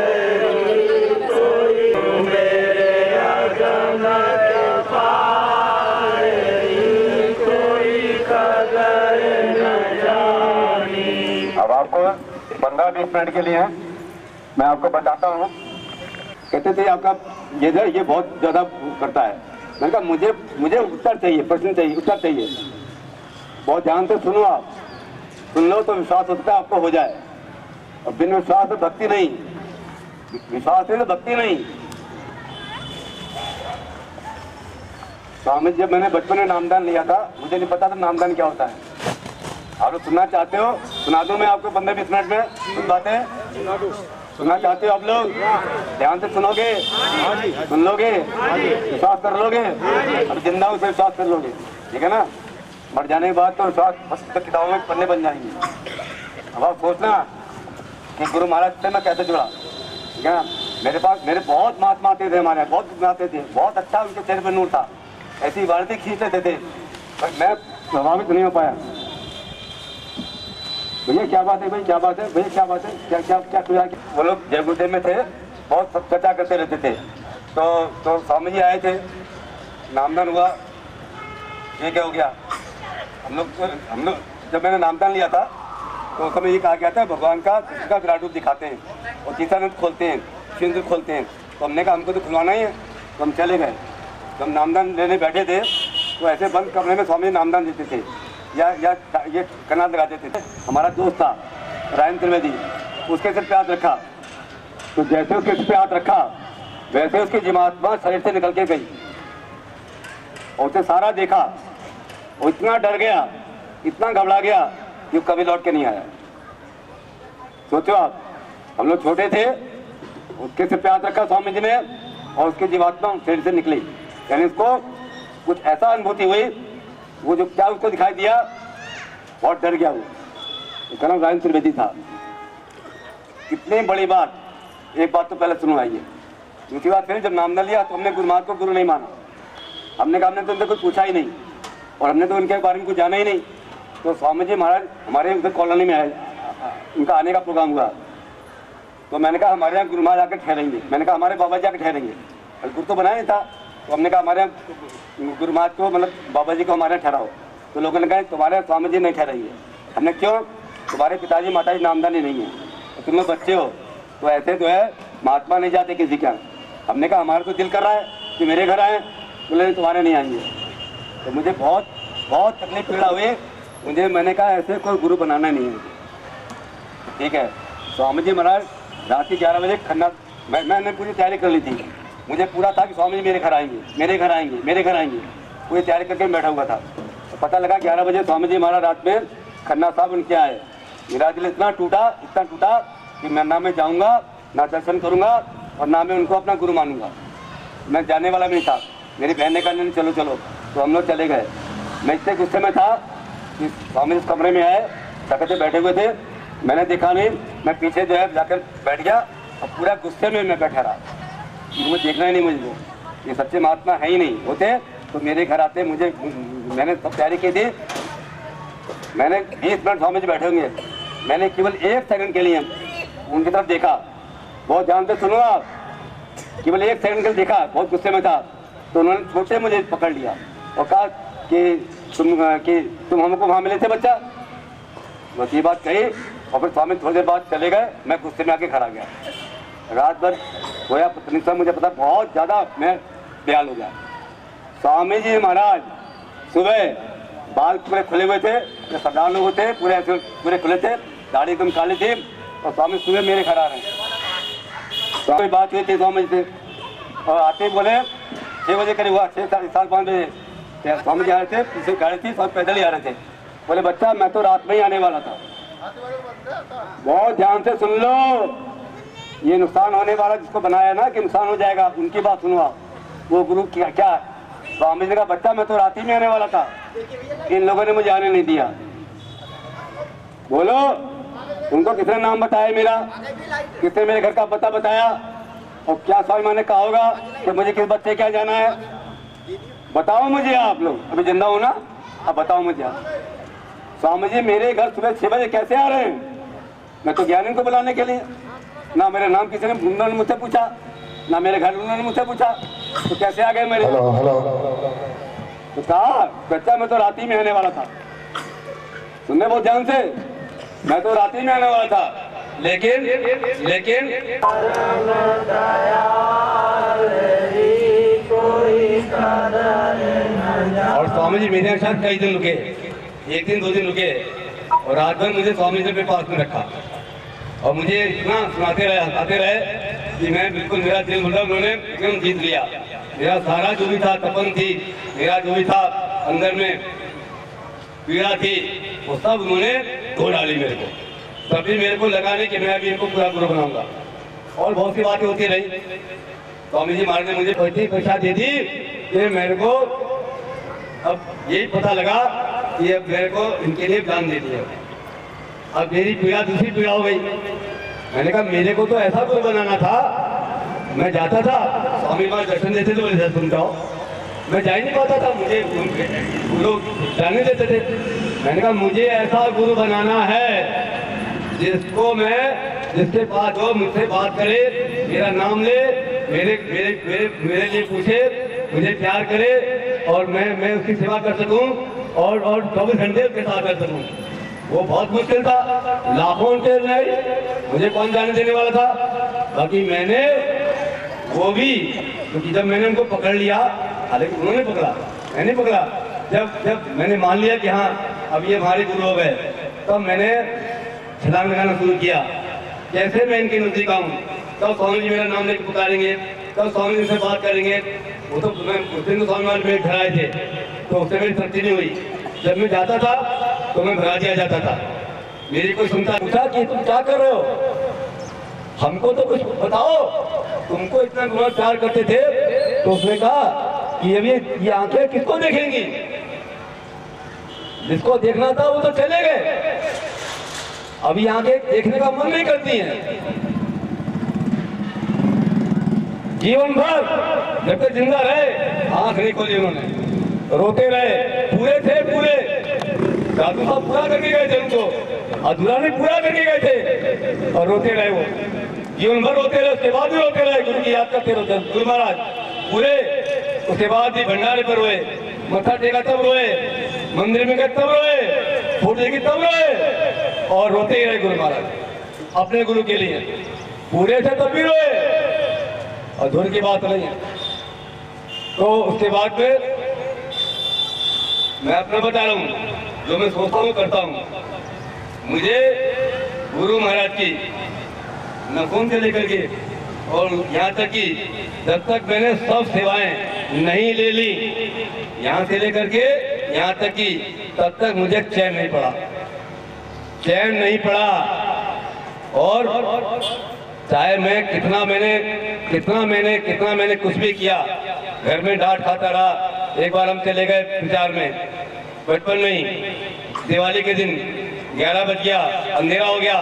15-20 मिनट के लिए हैं, मैं आपको बताता हूँ। कहते थे आपका ये बहुत ज़्यादा करता है। मैंने कहा मुझे उत्तर चाहिए, प्रश्न चाहिए, उत्तर चाहिए। बहुत ध्यान से सुनो, आप सुन लो तो विश्वास होता है आपको हो जाए, और बिन विश्वास तो भक्ति नहीं, विश्वास है तो भक्ति नहीं। स्वामी जब मैंने बचपन में नामदान लिया था, मुझे नहीं पता था नामदान क्या होता है। आप लोग सुनना चाहते हो? सुना दूं मैं आपको 15-20 मिनट में कुछ बातें सुनना चाहते हो आप लोग? ध्यान से सुनोगे, सुन लोगे, विश्वास कर लोगे, अब जिंदा हूं से विश्वास कर लोगे, ठीक है ना? मर जाने के बाद तो विश्वास बस किताबों में पन्ने बन जाएंगे। अब आप सोचना कि गुरु महाराज से मैं कैसे जुड़ा, ठीक है ना? मेरे बहुत महात्मा आते थे, हमारे यहाँ बहुत आते थे, बहुत अच्छा उनके चेहरे पर नूर था, ऐसी वारती खींच लेते थे, पर मैं प्रभावित नहीं हो पाया। भैया क्या बात है, भाई क्या बात है, भैया क्या बात है, क्या क्या क्या खुला? वो लोग जय गुरुदेव में थे, बहुत सब चर्चा करते रहते थे। तो स्वामी जी आए थे, नामदान हुआ, ये क्या हो गया? हम लोग जब मैंने नामदान लिया था तो उस समय ये कहा गया था भगवान का विराट रूप दिखाते हैं और तीसरा नेत्र खोलते हैं, सिंदूर खोलते हैं। तो हमने कहा हमको तो खुलवाना ही है, तो हम चले गए। जब नामदान लेने बैठे थे तो ऐसे बंद कमरे में स्वामी नामदान देते थे या ये कनाल लगा देते थे। हमारा दोस्त था रायन त्रिवेदी, उसके सिर पे हाथ रखा, तो जैसे उसके सिर पे हाथ रखा वैसे उसकी जीवात्मा शरीर से निकल के गई और उसे सारा देखा। वो इतना डर गया, इतना घबरा गया कि कभी लौट के नहीं आया। सोचो आप, हम लोग छोटे थे, उसके सिर पे हाथ रखा स्वामी जी ने और उसकी जीवात्मा शरीर से निकली। यानी उसको कुछ ऐसा अनुभूति हुई, वो जो क्या उसको दिखाई दिया, बहुत डर गया। वो उसका नाम रायन त्रिवेदी था। कितनी बड़ी बात। एक बात तो पहले सुनो, आइए। दूसरी बात फिर जब नामदान लिया तो हमने गुरु महाराज को गुरु नहीं माना। हमने कहा हमने तो उनसे कुछ पूछा ही नहीं और हमने तो उनके बारे में कुछ जाना ही नहीं। तो स्वामी जी महाराज हमारे उधर कॉलोनी में आए, उनका आने का प्रोग्राम हुआ। तो मैंने कहा हमारे यहाँ गुरु महाराज आकर ठहरेंगे। मैंने कहा हमारे बाबा जी आकर ठहरेंगे, गुरु तो बनाया नहीं था। तो हमने कहा हमारे यहाँ गुरु महाराज को, मतलब बाबा जी को हमारे यहाँ ठहराओ। तो लोगों ने कहा तुम्हारे स्वामी जी नहीं ठहराइए। हमने क्यों? तुम्हारे पिताजी माताजी नामदानी नहीं है, तो तुम लोग बच्चे हो, तो ऐसे जो है महात्मा नहीं जाते किसी का। हमने कहा हमारा तो दिल कर रहा है कि मेरे घर आए, बोले तुम्हारे नहीं आएंगे। तो मुझे बहुत बहुत तकलीफ पीड़ा हुई मुझे। मैंने कहा ऐसे कोई गुरु बनाना नहीं है, ठीक है। स्वामी जी महाराज रात के 11 बजे खन्ना, मैंने पूरी तैयारी कर ली थी। मुझे पूरा था कि स्वामी जी मेरे घर आएंगे, मेरे घर आएंगे, मेरे घर आएंगे, पूरी तैयारी करके बैठा हुआ था। तो पता लगा 11 बजे स्वामी जी महाराज रात में खन्ना साहब उनके आए। मेरा दिल इतना टूटा कि मैं ना मैं जाऊँगा, ना दर्शन करूँगा और ना मैं उनको अपना गुरु मानूंगा। मैं जाने वाला भी नहीं था। मेरी बहन ने कहा नहीं चलो चलो, तो हम लोग चले गए। मैं इतने गुस्से में था कि स्वामी इस कमरे में आए, तकते बैठे हुए थे, मैंने देखा नहीं, मैं पीछे जो है जाकर बैठ गया और पूरा गुस्से में मैं बैठा रहा। मुझे देखना ही नहीं, मुझे ये सच्चे महात्मा है ही नहीं होते तो मेरे घर आते। मैंने सब तैयारी की थी, मैंने 20 मिनट स्वामी जी बैठे होंगे, मैंने केवल 1 सेकंड के लिए उनकी तरफ देखा। बहुत ध्यान से सुनो आप, केवल 1 सेकंड के लिए देखा, बहुत गुस्से में था। तो उन्होंने छोटे मुझे पकड़ लिया और कहा कि तुम हमको वहाँ मिले थे बच्चा, बस ये बात कही। और फिर स्वामी थोड़ी देर बाद चले गए, मैं गुस्से में आके खड़ा गया। रात भर होया पत्नी साहब, मुझे पता बहुत ज़्यादा मैं बेहाल हो गया। स्वामी जी महाराज सुबह बाल पूरे खुले हुए थे, सरदार लोग होते पूरे ऐसे पूरे खुले थे, दाढ़ी एकदम काली थी, और स्वामी सुबह मेरे घर आ रहे हैं। स्वामी बात हुई थी स्वामी जी से, और आते बोले 6 बजे करीब हुआ, 6 साढ़े 5 बजे स्वामी जी आ रहे थे, पीछे गाड़ी थी, सब पैदल ही आ रहे थे। बोले बच्चा मैं तो रात में ही आने वाला था। बहुत ध्यान से सुन लो, ये नुकसान होने वाला जिसको बनाया ना कि नुकसान हो जाएगा, उनकी बात सुनो आप। वो गुरु क्या स्वामी जी का बच्चा मैं तो रात ही में आने वाला था, इन लोगों ने मुझे आने नहीं दिया। बोलो उनको किसने नाम बताया मेरा, किसने मेरे घर का पता बताया, और क्या स्वामी माँ ने कहा होगा कि मुझे किस बच्चे क्या जाना है? बताओ मुझे आप लोग, अभी जिंदा हो ना, अब बताओ मुझे आप। स्वामी जी मेरे घर सुबह 6 बजे कैसे आ रहे हैं? मैं तो ज्ञानी को बुलाने के लिए, ना मेरा नाम किसी ने उन्होंने मुझसे पूछा, ना मेरे घर उन्होंने मुझसे पूछा, तो कैसे आ गए मेरे? तो कहा बच्चा मैं तो रात ही में आने वाला था। सुनने बहुत ध्यान से, मैं तो रात ही में आने वाला था, लेकिन और स्वामी जी मेरे साथ कई दिन रुके, एक दिन 2 दिन रुके और रात भर मुझे स्वामी जी के पास में रखा और मुझे इतना सुनाते रहे, हंसाते रहे कि मैं बिल्कुल, मेरा दिल मतलब उन्होंने एकदम जीत लिया। मेरा सारा जो भी था तपन थी, मेरा जो भी था अंदर में पीड़ा थी, वो सब उन्होंने धो डाली मेरे को। तभी मेरे को लगा नहीं कि मैं अभी इनको पूरा गुरु बनाऊंगा। और बहुत सी बातें होती रही। स्वामी जी महाराज ने मुझे इतनी परीक्षा दे दी कि मेरे को अब यही पता लगा कि अब मेरे को इनके लिए ज्ञान दे दिया। अब मेरी पीड़ा दूसरी पीड़ा हो गई। मैंने कहा मेरे को तो ऐसा गुरु बनाना था। मैं जाता था, स्वामी महाराज दर्शन देते थे, बोले सुनता हो, मैं जा ही नहीं पाता था, मुझे गुरु जाने देते थे। मैंने कहा मुझे ऐसा गुरु बनाना है जिसके पास जो मुझसे बात करे, मेरा नाम ले, मेरे लिए पूछे, मुझे प्यार करे और मैं उसकी सेवा कर सकूं और 24 घंटे उसके साथ कर सकूं। वो बहुत मुश्किल था, लाखों के नहीं, मुझे कौन जाने देने वाला था। बाकी मैंने वो भी, क्योंकि जब मैंने उनको पकड़ लिया, हालांकि उन्होंने पकड़ा, मैंने पकड़ा, जब मैंने मान लिया कि हाँ अब ये हमारे गुरु हो गए, तब मैंने छलांग लगाना शुरू किया। कैसे मैं इनके नजदीक आऊँ, तब स्वामी जी मेरा नाम लेकर पुकारेंगे, तब स्वामी जी से बात करेंगे। वो तो मैं उस दिन तो स्वामी महाराज मेरे घर आए थे, तो उससे मेरी तृप्ति नहीं हुई। जब मैं जाता था तो मैं भगा दिया जाता था। मेरी कोई सुनता, पूछा कि तुम क्या कर रहे हो, हमको तो कुछ बताओ, तुमको इतना गुना प्यार करते थे। तो उसने कहा कि अभी ये आंखें किसको देखेंगी, जिसको देखना था वो तो चले गए, अभी आंखें देखने का मन नहीं करती हैं। जीवन भर जब तक जिंदा रहे आंख नहीं खोली उन्होंने, रोते रहे, पूरे थे पूरे, दादू साहब पूरा करके गए थे, उनको अधूरा नहीं पूरा करके गए थे और रोते रहे। वो जीवन भर रोते रहे, उसके बाद भी रोते रहे, गुरु की याद करते रहते गुरु महाराज पूरे। उसके बाद भी भंडारे पर रोए, मत्था टेका तब रोए, मंदिर में गए तब रोए, फोटो देखी तब रोए और रोते ही रहे गुरु महाराज अपने गुरु के लिए। पूरे थे तब भी रोए, अधूर की बात नहीं है। तो उसके बाद में मैं अपना बता रहा हूँ, जो मैं सोचता हूँ करता हूँ। मुझे गुरु महाराज की नखून से लेकर के और यहाँ तक कि जब तक मैंने सब सेवाएं नहीं ले ली, यहाँ से लेकर के यहाँ तक कि तब तक मुझे चैन नहीं पड़ा, चैन नहीं पड़ा। और चाहे मैं कितना मैंने कुछ भी किया, घर में डांट खाता रहा। एक बार हम चले गए प्रचार में, बचपन में ही, दिवाली के दिन 11 बज गया, अंधेरा हो गया,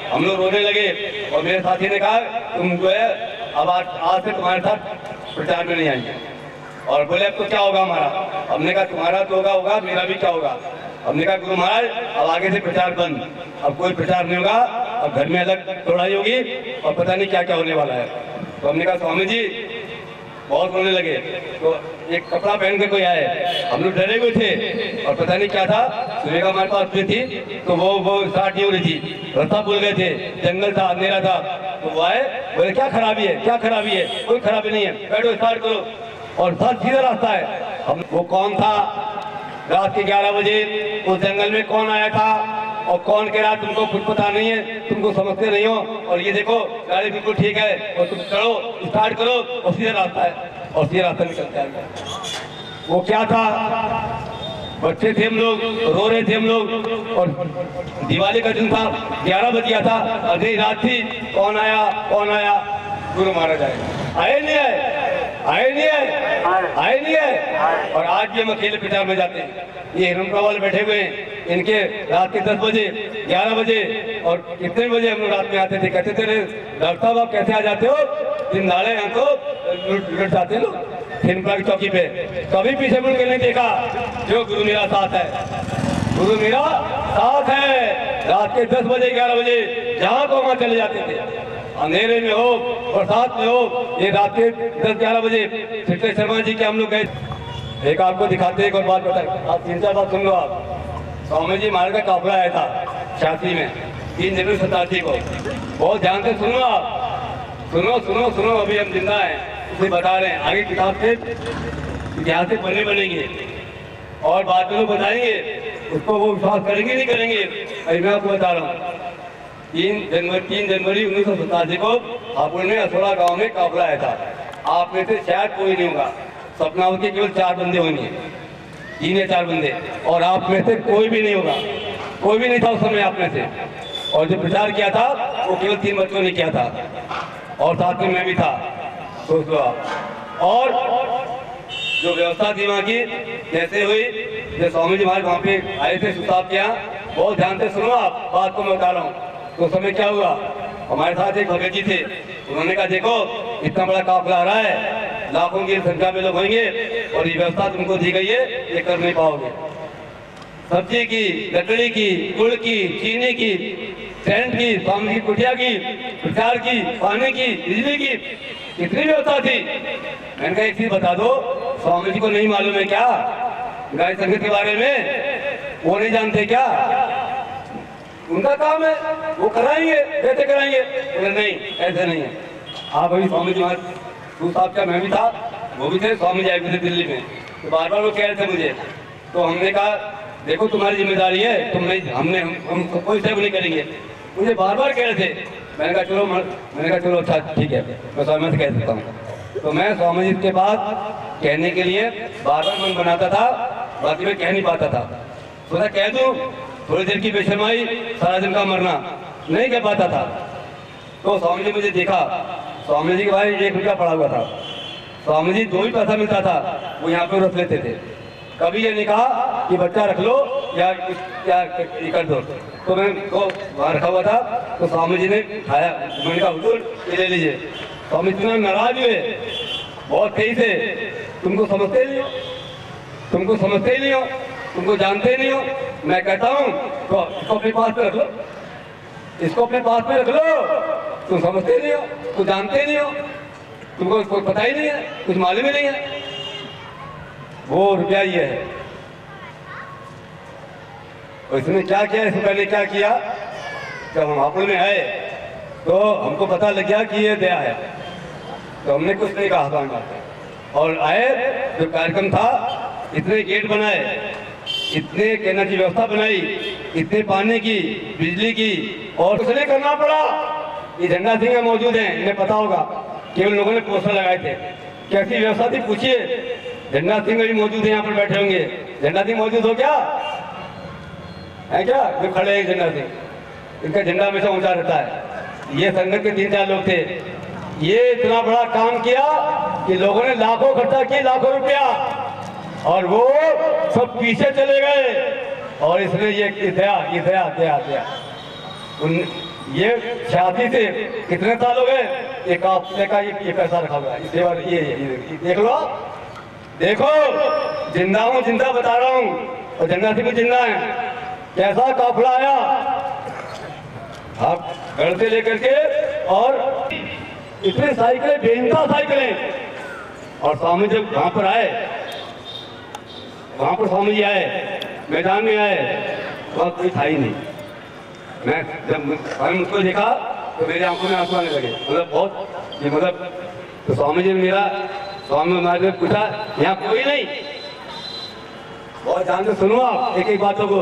हम लोग रोने लगे और मेरे साथी ने कहा तुम जो है अब आज से तुम्हारे साथ प्रचार में नहीं आएंगे। और बोले अब तो क्या होगा हमारा। हमने कहा तुम्हारा तो होगा, मेरा भी क्या होगा। हमने कहा गुरु महाराज अब आगे से प्रचार बंद, अब कोई प्रचार नहीं होगा, अब घर में अलग तोड़ाई होगी और पता नहीं क्या क्या होने वाला है। तो हमने कहा स्वामी जी, बहुत रोने लगे। तो एक कपड़ा पहन के कोई आए, हम लोग डरे हुए थे और पता नहीं क्या था। सुरेखा हमारे पास में थी, तो वो स्टार्ट नहीं हो रही थी, रास्ता भूल गए थे, जंगल था, अंधेरा था। तो वो आए, बोले क्या खराबी है, क्या खराबी है। कोई खराबी नहीं है, बैठो स्टार्ट करो। और बहुत सीधा रास्ता है। हम वो कौन था, रात के 11 बजे उस जंगल में कौन आया था और कौन कह रहा तुमको कुछ पता नहीं है, तुमको समझते नहीं हो, और ये देखो गाड़ी बिल्कुल ठीक है और तुम चलो स्टार्ट करो और सीधा रास्ता है और सीधा रास्ता निकलता है। वो क्या था, बच्चे थे हम लोग, रो रहे थे हम लोग और दिवाली का दिन था, 11 बज गया था, आधी रात थी। कौन आया, गुरु महाराज आए नहीं आए। और आज भी हम अकेले प्रचार में जाते हैं। ये हिरणपुरा वाले बैठे हुए हैं, इनके रात के 10 बजे 11 बजे और कितने बजे हम लोग रात में आते थे, कहते थे डॉक्टर साहब आप कैसे आ जाते हो, दिन दाड़े यहाँ तो लुट जाते लोग हिरणपुरा की चौकी पे। कभी पीछे मुड़ के नहीं देखा। जो गुरु मेरा साथ है, गुरु मेरा साथ है। रात के 10 बजे 11 बजे जहाँ को वहाँ चले जाते थे, अंधेरे में हो बरसात में हो। ये रात के 10-11 बजे चित्ते शर्मा जी के हम लोग गए। एक आपको दिखाते एक और बात बताए, आप 3-4 बात सुन लो। आप स्वामी जी महाराज का काफिला आया था शास्त्री में 3 जनवरी 87 को। बहुत ध्यान से सुनो आप, सुनो सुनो सुनो, अभी हम जिंदा हैं उसे बता रहे हैं। आगे किताब से इतिहास से पन्ने बनेंगे और बाद में लोग बताएंगे, उसको वो विश्वास करेंगे नहीं करेंगे। अभी मैं आपको बता रहा हूँ, 3 जनवरी 1987 को हापुड़ में असोड़ा गांव में काफिला आया था। आप में से शायद कोई नहीं होगा, सपनावत के केवल 4 बंदे होंगे, 3 या 4 बंदे, और आप में से कोई भी नहीं होगा, कोई भी नहीं था उस समय आप में से। और जो प्रचार किया था वो केवल 3 बच्चों ने किया था, और साथ में मैं भी था। सोच लो आप। और जो व्यवस्था थी वहाँ की कैसे हुई, जब स्वामी जी महाराज वहाँ पे आए थे सुसाब के यहाँ, बहुत ध्यान से सुनो आप, बात को मैं बता रहा हूँ। तो समय क्या हुआ, हमारे साथ एक भगत जी थे, उन्होंने कहा देखो इतना बड़ा काफिला आ रहा है, लाखों की संख्या में लोग होंगे और ये व्यवस्था तुमको दी गई है, ये कर नहीं पाओगे। सब्जी की, लकड़ी की, गुड़ की, चीनी की, टेंट की, स्वामी की कुटिया की, प्रचार की, पानी की, बिजली की, कितनी व्यवस्था थी। मैंने कहा एक चीज बता दो, स्वामी जी को नहीं मालूम है क्या गाय संगत के बारे में, वो नहीं जानते क्या? उनका काम है, वो कराएंगे, कैसे कराएंगे? बोले नहीं, ऐसे नहीं है। आप अभी स्वामी जी महाराज साहब का मैं भी था, वो भी थे, स्वामी जी आए थे दिल्ली में, तो बार बार वो कह रहे थे मुझे। तो हमने कहा देखो तुम्हारी जिम्मेदारी है, तुम नहीं, हम कोई सेव नहीं करेंगे। मुझे बार बार कह रहे थे, मैंने कहा चलो अच्छा ठीक है, मैं स्वामी से कह सकता हूँ। तो मैं स्वामी जी के पास कहने के लिए बार बार मन बनाता था, बाकी मैं कह नहीं पाता था। सोचा कह दूँ, थोड़ी देर की बेशर्माई, सारा दिन का मरना, नहीं कह पाता था। तो स्वामी जी मुझे देखा, स्वामी जी के भाई 1 रुपया पड़ा हुआ था, स्वामी जी 2 ही पैसा मिलता था, वो यहाँ पे रख लेते थे। कभी ये नहीं कहा कि बच्चा रख लो या कर दो। तो मैं तो वहाँ रखा हुआ था, तो स्वामी जी ने खाया, मैंने कहा हुजूर ये ले लीजिए। स्वामी जी इतना नाराज हुए, बहुत तेज से, तुमको समझते ही नहीं हो, तुमको समझते ही नहीं हो, तुमको जानते ही नहीं हो। मैं कहता हूँ तो इसको अपने पास में रख लो, इसको अपने पास में रख लो, तुम समझते नहीं हो, तुम जानते ही नहीं हो, तुमको कोई पता ही नहीं है, कुछ मालूम ही नहीं है। वो रुपया ये है। और इसने क्या किया, इससे पहले क्या किया, जब हम हापुड़ में आए तो हमको पता लग गया कि ये दया है, तो हमने कुछ नहीं कहा था। और आए, जो कार्यक्रम था, इतने गेट बनाए, इतने कहना की व्यवस्था बनाई, इतने पानी की, बिजली की, और कुछ नहीं करना पड़ा। ये झंडा सिंह मौजूद हैं, इन्हें पता होगा, केवल लोगों ने पोस्टर लगाए थे। कैसी व्यवस्था थी पूछिए। झंडा सिंह भी मौजूद है, यहाँ पर बैठे होंगे। झंडा सिंह मौजूद हो क्या, है क्या? जो खड़े हैं झंडा सिंह, इनका झंडा हमेशा ऊंचा रहता है। ये संगत के 3-4 लोग थे। ये इतना बड़ा काम किया कि लोगों ने लाखों खर्चा किए, लाखों रुपया, और वो सब पीछे चले गए। और इसने ये दया ये 86 से कितने साल हो गए, एक हफ्ते का ये पैसा रखा हुआ है। ये देख लो, देखो, जिंदा हूँ, जिंदा बता रहा हूँ, और झंडा सिंह जिंदा है। कैसा काफिला आया, आप घर से लेकर के, और इतने साइकिलें, बेइंतहा साइकिलें। और स्वामी जब वहां पर आए, वहां पर स्वामी जी आए, मैदान में आए, वहां कोई था ही नहीं। मैं जब मुझको देखा तो मेरी आंखों में आंसू आने लगे, मतलब बहुत ये, मतलब तो स्वामी जी ने स्वामी महाराज ने पूछा यहाँ कोई नहीं, बहुत ध्यान से सुनो आप एक एक बातों को।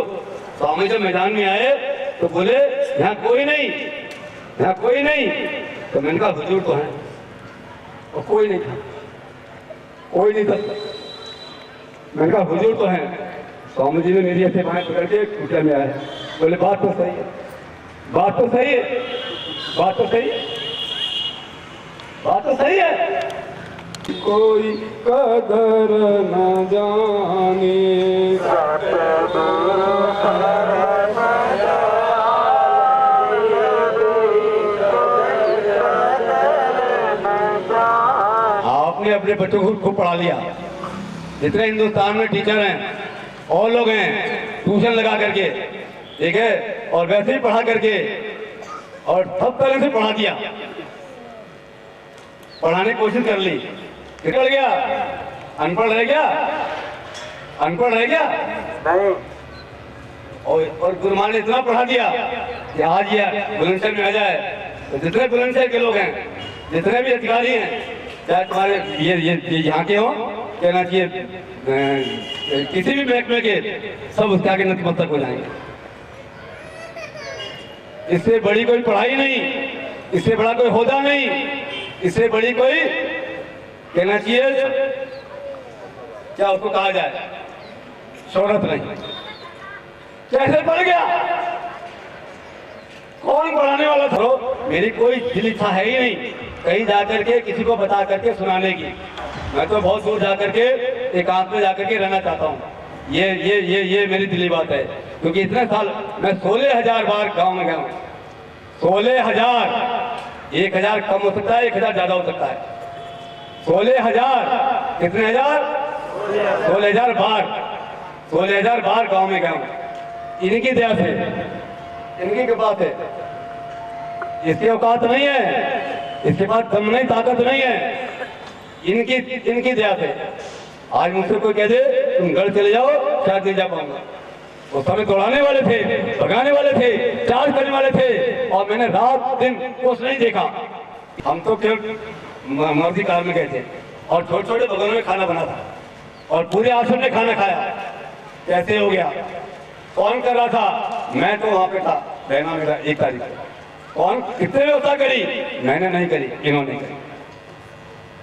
स्वामी जब मैदान में आए तो बोले यहाँ कोई नहीं, यहाँ कोई नहीं। तो मैंने कहा हुजूर तो है, और कोई नहीं था, कोई नहीं था। मैंने कहा हुजूर तो है। स्वामी जी ने मेरी ऐसे बाएं पकड़ के कुटिया में आए, बोले बात तो सही है, बात तो सही है, बात तो सही है, बात तो सही है। कोई कदर न जाने, आपने अपने बच्चों को खूब पढ़ा लिया, जितने हिंदुस्तान में टीचर हैं और लोग हैं, ट्यूशन लगा करके, ठीक है, और वैसे ही पढ़ा करके, और सब तरह से पढ़ा दिया, पढ़ाने की कोशिश कर ली, निकल गया, अनपढ़ रह गया, अनपढ़ रह गया नहीं। और गुरुमान ने इतना पढ़ा दिया कि आज ये बुलंदशहर में आ जाए तो जितने बुलंदशहर के लोग हैं, जितने भी अधिकारी हैं, चाहे तुम्हारे ये यहाँ के हों, कहना चाहिए किसी भी महकमे के, सब उसके आगे नतमस्तक हो जाएंगे। इससे बड़ी कोई पढ़ाई नहीं, इससे बड़ा कोई होदा नहीं, इससे बड़ी कोई कहना चाहिए क्या उसको कहा जाए, शोहरत नहीं। कैसे पढ़ गया, कौन पढ़ाने वाला था? मेरी कोई दिल इच्छा है ही नहीं कहीं जाकर के किसी को बता करके सुनाने की। मैं तो बहुत दूर जाकर के एकांत में जाकर के रहना चाहता हूँ। ये मेरी दिली बात है, क्योंकि इतने साल मैं 16,000 बार गांव में गया हूँ। 16,000, 1,000 कम हो सकता है, 1,000 ज्यादा हो सकता है। 16,000, कितने हजार? 16,000 बार, 16,000 बार गांव में गया हूँ। इनकी दया से, इनकी कृपा से। इसकी औकात नहीं है, इसके पास दम नहीं, ताकत नहीं है, इनकी दया से। आज मुझसे कोई कह दे तुम घर चले जाओ, शायद नहीं जा पाऊंगा। वो समय दौड़ाने वाले थे, भगाने वाले थे, चार्ज करने वाले थे, और मैंने रात दिन कुछ नहीं देखा। हम तो केवल मर्जी कार में गए थे और छोटे छोटे भगवानों में खाना बना था और पूरे आश्रम ने खाना खाया। कैसे हो गया? कौन कर रहा था? मैं तो वहां पे था, बहना मेरा 1 तारीख को। कौन कितने व्यवस्था करी? मैंने नहीं करी, इन्होंने करी।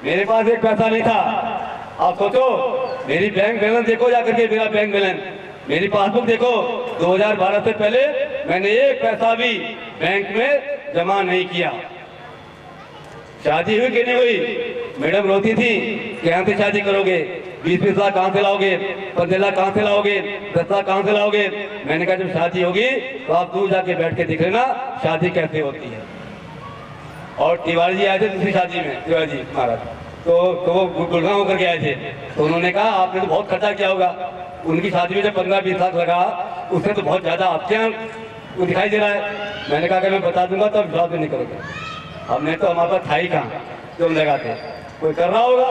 मेरे पास एक पैसा नहीं था। आप सोचो, मेरी बैंक बैलेंस देखो जाकर के, मेरा बैंक बैलेंस, मेरी पासबुक देखो। 2012 से पहले मैंने 1 पैसा भी बैंक में जमा नहीं किया। शादी हुई कि नहीं हुई? मैडम रोती थी कि यहाँ से शादी करोगे, 20-20 लाख कहाँ से लाओगे, 15 लाख कहाँ से लाओगे, 10 लाख कहाँ से लाओगे? मैंने कहा जब शादी होगी तो आप दूर जाके बैठ के देख लेना शादी कैसे होती है। और तिवारी जी आए थे दूसरी शादी में, तिवारी जी महाराज, तो वो गुड़गांव होकर के आए थे। तो उन्होंने कहा आपने तो बहुत खर्चा किया होगा। उनकी शादी में जब 15-20 लाख लगा, उससे तो बहुत ज्यादा आपके यहाँ दिखाई दे रहा है। मैंने कहा कि मैं बता दूंगा तो विश्वास भी नहीं करोगे। हमने तो हमारे पास था ही कहाँ जो हम लगाते, कोई कर रहा होगा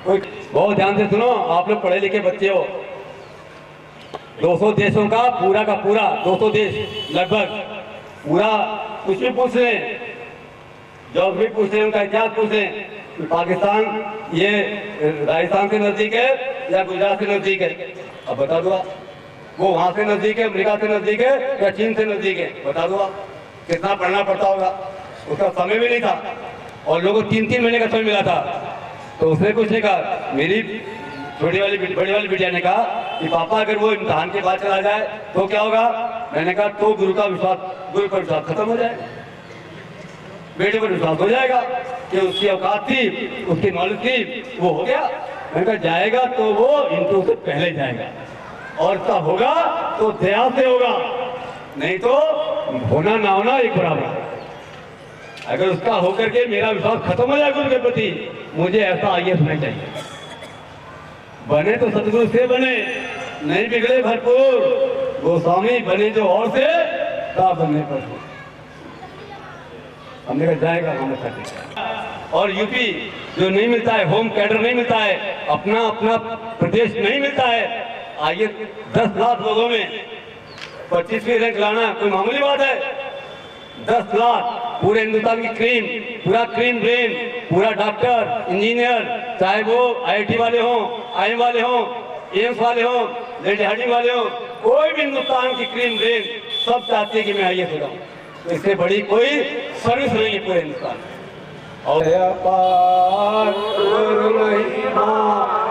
कोई। बहुत ध्यान से सुनो, आप लोग पढ़े लिखे बच्चे हो। 200 देशों का पूरा 200 देश लगभग, पूरा कुछ भी पूछ लें, जॉब भी पूछ लें, उनका इतिहास पूछ लें। पाकिस्तान ये राजस्थान से नजदीक है या गुजरात से नजदीक है? अब बता दो आप। वो वहां से नजदीक है, अमेरिका से नजदीक है या चीन से नजदीक है? बता दो आप। कितना पढ़ना पड़ता होगा? उसका समय भी नहीं था और लोगों को 3-3 महीने का समय मिला था। तो उसने कुछ नहीं कहा। मेरी बड़ी वाली बिटिया ने कहा कि पापा अगर वो इम्तिहान के बाद चला जाए तो क्या होगा? मैंने कहा तो गुरु पर विश्वास खत्म हो जाएगा, बेटे पर विश्वास हो जाएगा कि उसकी औकात थी, उसकी नॉलेज थी, वो हो गया। मैंने कहा जाएगा तो वो इंटरव्यू से पहले जाएगा, और उसका होगा तो दया से होगा, नहीं तो होना ना होना एक बराबर। अगर उसका होकर के मेरा विश्वास खत्म हो जाए गुरु के प्रति, मुझे ऐसा आईएएस होना चाहिए। बने तो सदगुरु से बने, नहीं बिगड़े भरपूर गोस्वामी बने जो और से का बनने पर। हमने कहा जाएगा हमारे। और यूपी जो नहीं मिलता है, होम कैडर नहीं मिलता है, अपना प्रदेश नहीं मिलता है। आइए 10 लाख लोगों में 25वीं रैंक लाना कोई मामूली बात है? 10 लाख पूरे हिंदुस्तान की पूरा क्रीम ब्रेन, पूरा डॉक्टर, इंजीनियर, चाहे वो IIT वाले हों, IIM वाले हों, एम्स वाले हों, लेडी हार्डिंग वाले हों, कोई भी हिंदुस्तान की क्रीम ब्रेन सब चाहती है कि मैं IAS हो जाऊं। तो इससे बड़ी कोई सर्विस नहीं है पूरे हिंदुस्तान। और अपार गुरु महिमा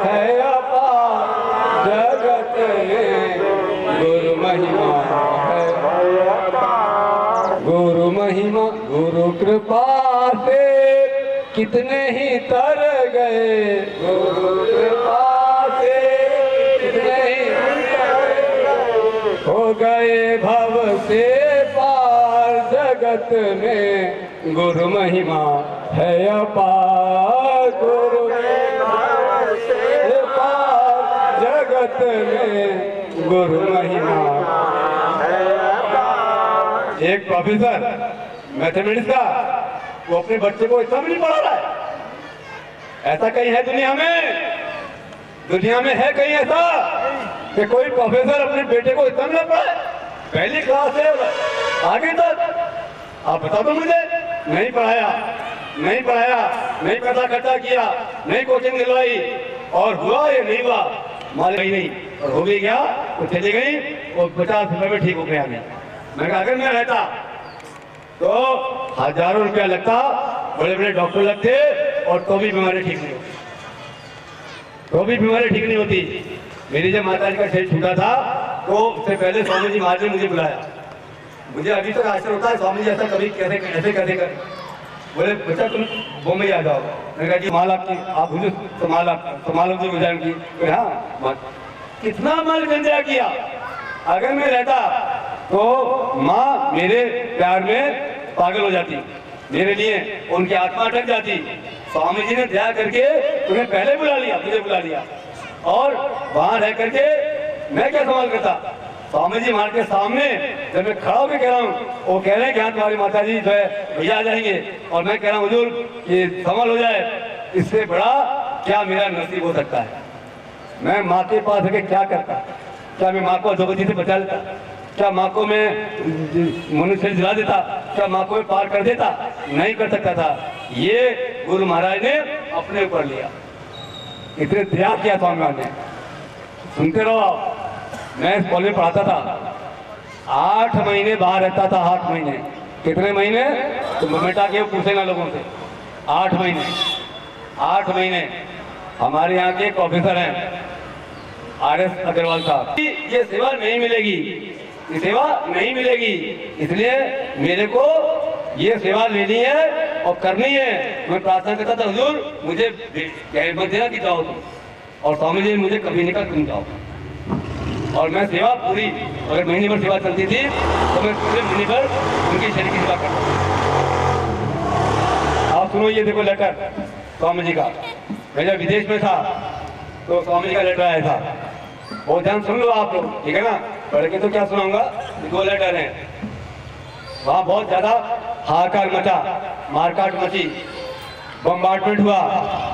है, अपार जगत में गुरु महिमा है, गुरु महिमा गुरु कृपा से कितने ही तर गए, गुरु कृपा से कितने ही हो गए भव से पार। जगत में गुरु महिमा है अपार, गुरु से पार। जगत में गुरु महिमा है अपार। एक प्रोफेसर मैथमेटिक्स का, वो अपने बच्चे को इतना भी नहीं पढ़ा रहा है। ऐसा कहीं है दुनिया में? दुनिया में है कहीं ऐसा कि कोई प्रोफेसर अपने बेटे को इतना न पढ़ाए? पहली क्लास से आगे तक आप बता दो मुझे। नहीं पढ़ाया, नहीं पैसा खर्चा किया, नहीं कोचिंग दिलवाई, और हुआ या नहीं हुआ मालूम ही नहीं, और हो भी गया तो चली गई और 50 रुपए में ठीक हो गया। मैं कहा अगर मैं रहता तो हजारों रुपया लगता, बड़े बड़े डॉक्टर लगते, और तो भी बीमारी ठीक नहीं होती, तो भी बीमारी ठीक नहीं होती। मेरी जब माता जी का शरीर छूटा था तो उससे पहले स्वामी जी महाराज ने मुझे बुलाया। मुझे अभी तक आश्चर्य होता है, स्वामी जी ऐसा कभी ऐसे कैसे कर, बोले बच्चा तुम बॉम्बे आ जाओ। मैंने कहा जी माल आपकी, आप मुझे संभालो गुजारन की। हाँ, कितना माल गंजा किया। अगर मैं रहता तो माँ मेरे प्यार में पागल हो जाती, मेरे लिए उनकी आत्मा अटक जाती। स्वामी जी ने दया करके उन्हें पहले बुला लिया, मुझे बुला लिया, और वहां रह करके मैं क्या सवाल करता। स्वामी जी महाराज के सामने जब मैं खड़ा होकर कह रहा हूँ, वो कह रहे हैं कि हाँ तुम्हारी माता जी जो है भैया आ जाएंगे, और मैं कह रहा हूँ हुजूर ये संभल हो जाए, इससे बड़ा क्या मेरा नसीब हो सकता है। मैं माँ के पास आके क्या करता, क्या मैं माँ को अधोगति से बचा लेता, क्या माँ को मैं मनुष्य दिला देता, क्या माँ को मैं पार कर देता, नहीं कर सकता था। ये गुरु महाराज ने अपने ऊपर लिया, इतने दया किया स्वामी महाराज ने। सुनते रहो आप, मैं इस कॉलेज में पढ़ाता था, 8 महीने बाहर रहता था, 8 महीने। कितने महीने तो बेटा के पूछे ना लोगों से, 8 महीने। हमारे यहाँ के प्रोफेसर हैं RS अग्रवाल साहब, ये सेवा नहीं मिलेगी, ये सेवा नहीं मिलेगी, इसलिए मेरे को ये सेवा लेनी है और करनी है। मैं प्रार्थना करता था हुजूर मुझे मत देना कि जाओ तुम, और स्वामी जी मुझे कभी नहीं कहा तुम जाओ, और मैं सेवा पूरी, अगर महीने भर सेवा चलती थी तो मैं पूरे महीने भर उनके शरीर की सेवा करता। आप सुनो, ये देखो लेटर स्वामी जी का। मैं जब विदेश में था तो स्वामी जी का लेटर आया था, बहुत ध्यान सुन लो आप लोग, ठीक है ना। पढ़ के तो क्या सुनाऊंगा, 2 लेटर हैं। वहाँ बहुत ज्यादा हाहाकार मचा, मारकाट मची, बम्बार्डमेंट हुआ।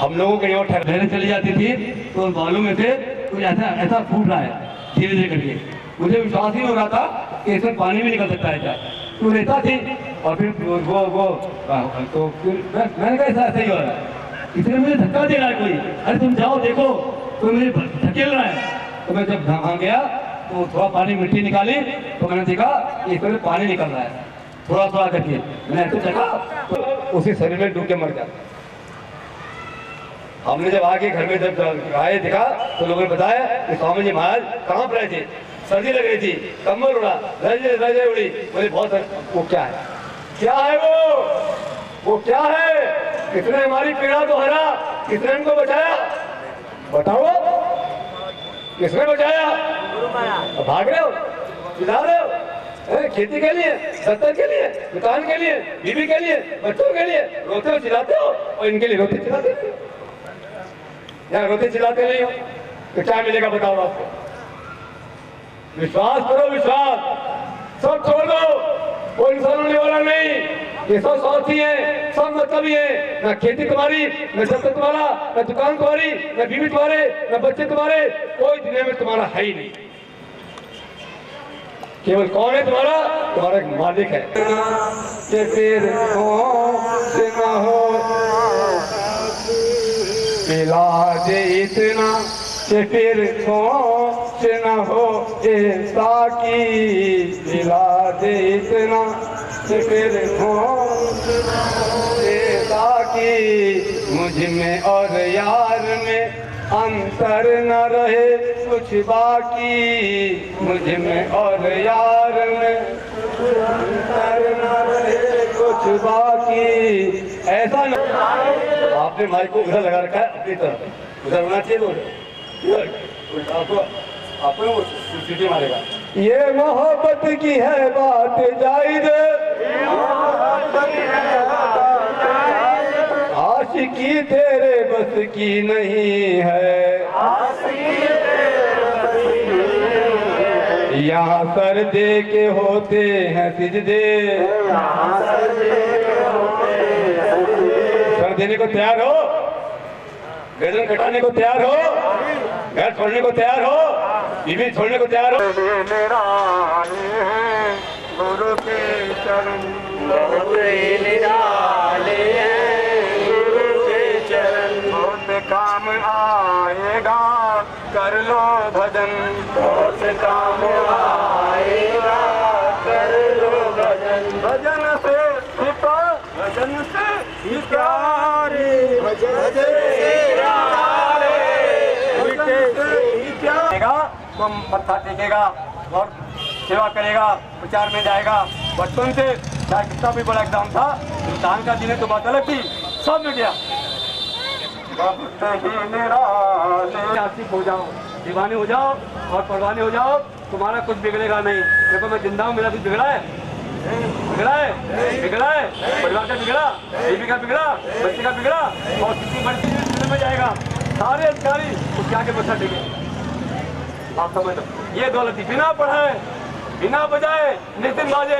हम लोगों के यहाँ ठहरे चली जाती थी तो बालों में से कुछ ऐसा फूट रहा है धीरे धीरे करके। मुझे विश्वास ही हो रहा था कि इसमें पानी भी निकल सकता है क्या, तो रहता थी। और फिर वो तो फिर मैंने कहा ऐसा ही हो रहा है, इसलिए मुझे धक्का दे रहा है कोई, अरे तुम जाओ देखो, तो मुझे धकेल रहा है। तो मैं जब वहाँ गया तो थोड़ा पानी मिट्टी निकाली तो मैंने देखा इसमें पानी निकल रहा है थोड़ा थोड़ा करके। मैंने ऐसे देखा तो उसी शरीर में डूब के मर गया। हमने जब आके घर में जब आए देखा तो लोगों ने बताया कि स्वामी जी महाराज कहाँ पर रहे थे, सर्दी लग रही थी, कम्बल उड़ा, रजे उड़ी। बोले बहुत, वो क्या है, क्या है वो क्या है, किसने हमारी पीड़ा को हरा, किसने हमको बचाया, बताओ किसने बचाया। भाग रहे हो, चिल्ला रहे हो, खेती के लिए, सत्तर के लिए, दुकान के लिए, बीवी के लिए, बच्चों के लिए रोते हो चिल्लाते हो, और इनके लिए रोते चिल्लाते हो। या रोते चिल्लाते नहीं हो तो क्या मिलेगा बताओ आपको। विश्वास करो, विश्वास सब छोड़ दो, कोई इंसान होने वाला नहीं। ये सब स्वार्थी है, सब मतलबी है। ना खेती तुम्हारी, न सत्ता तुम्हारा, न दुकान तुम्हारी, न बीवी तुम्हारे, न बच्चे तुम्हारे, कोई दुनिया में तुम्हारा है ही नहीं। केवल कौन है तुम्हारा एक मालिक है। कि फिर न हो इलाज इतना, कि फिर न हो ऐसा की इलाज इतना, कि फिर ऐसा की मुझ में और यार में अंतर न रहे कुछ बाकी, मुझ में और यार में अंतर न रहे कुछ बाकी। ऐसा न, आपने माइक को उधर लगा रखा है अपनी तरफ, उधर होना चाहिए, आपको सीटी मारेगा। ये मोहब्बत की है बात जायज़, आशिकी तेरे बस की नहीं है, यहाँ सर दे के होते हैं सिजदे, सर देने को तैयार हो, गर्दन कटाने को तैयार हो, घर छोड़ने को तैयार हो, बीवी छोड़ने को तैयार हो। मेरा गुरु के चरण बहुत ही निराले हैं गुरु के चरण। बहुत काम आएगा कर लो भजन, बहुत काम आएगा कर लो भजन। भजन से ही प्यार, भजन से ही प्यारे, भजन से ही प्यारे, भजन से ही प्यारेगा। तो मत्था टेकेगा और सेवा करेगा, प्रचार में जाएगा। बचपन से चाहे कितना भी बड़ा एग्जाम था, इम्तिहान का दिन है तो बात अलग थी, सब में गया। बहुत ही निराले आशिक हो जाओ, दीवाने हो जाओ और परवाने हो जाओ, तुम्हारा कुछ बिगड़ेगा नहीं। देखो मैं जिंदा हूँ, मेरा कुछ बिगड़ा है? बिगड़ा है? बिगड़ा है? परिवार का बिगड़ा, बीवी का बिगड़ा, बच्चे का बिगड़ा, और किसी बड़ी चीज में जाएगा। सारे अधिकारी उसके आगे मत्था टेके। आप समझ लो, ये दौलती बिना पढ़ाए बिना बजाए नितिन बाजे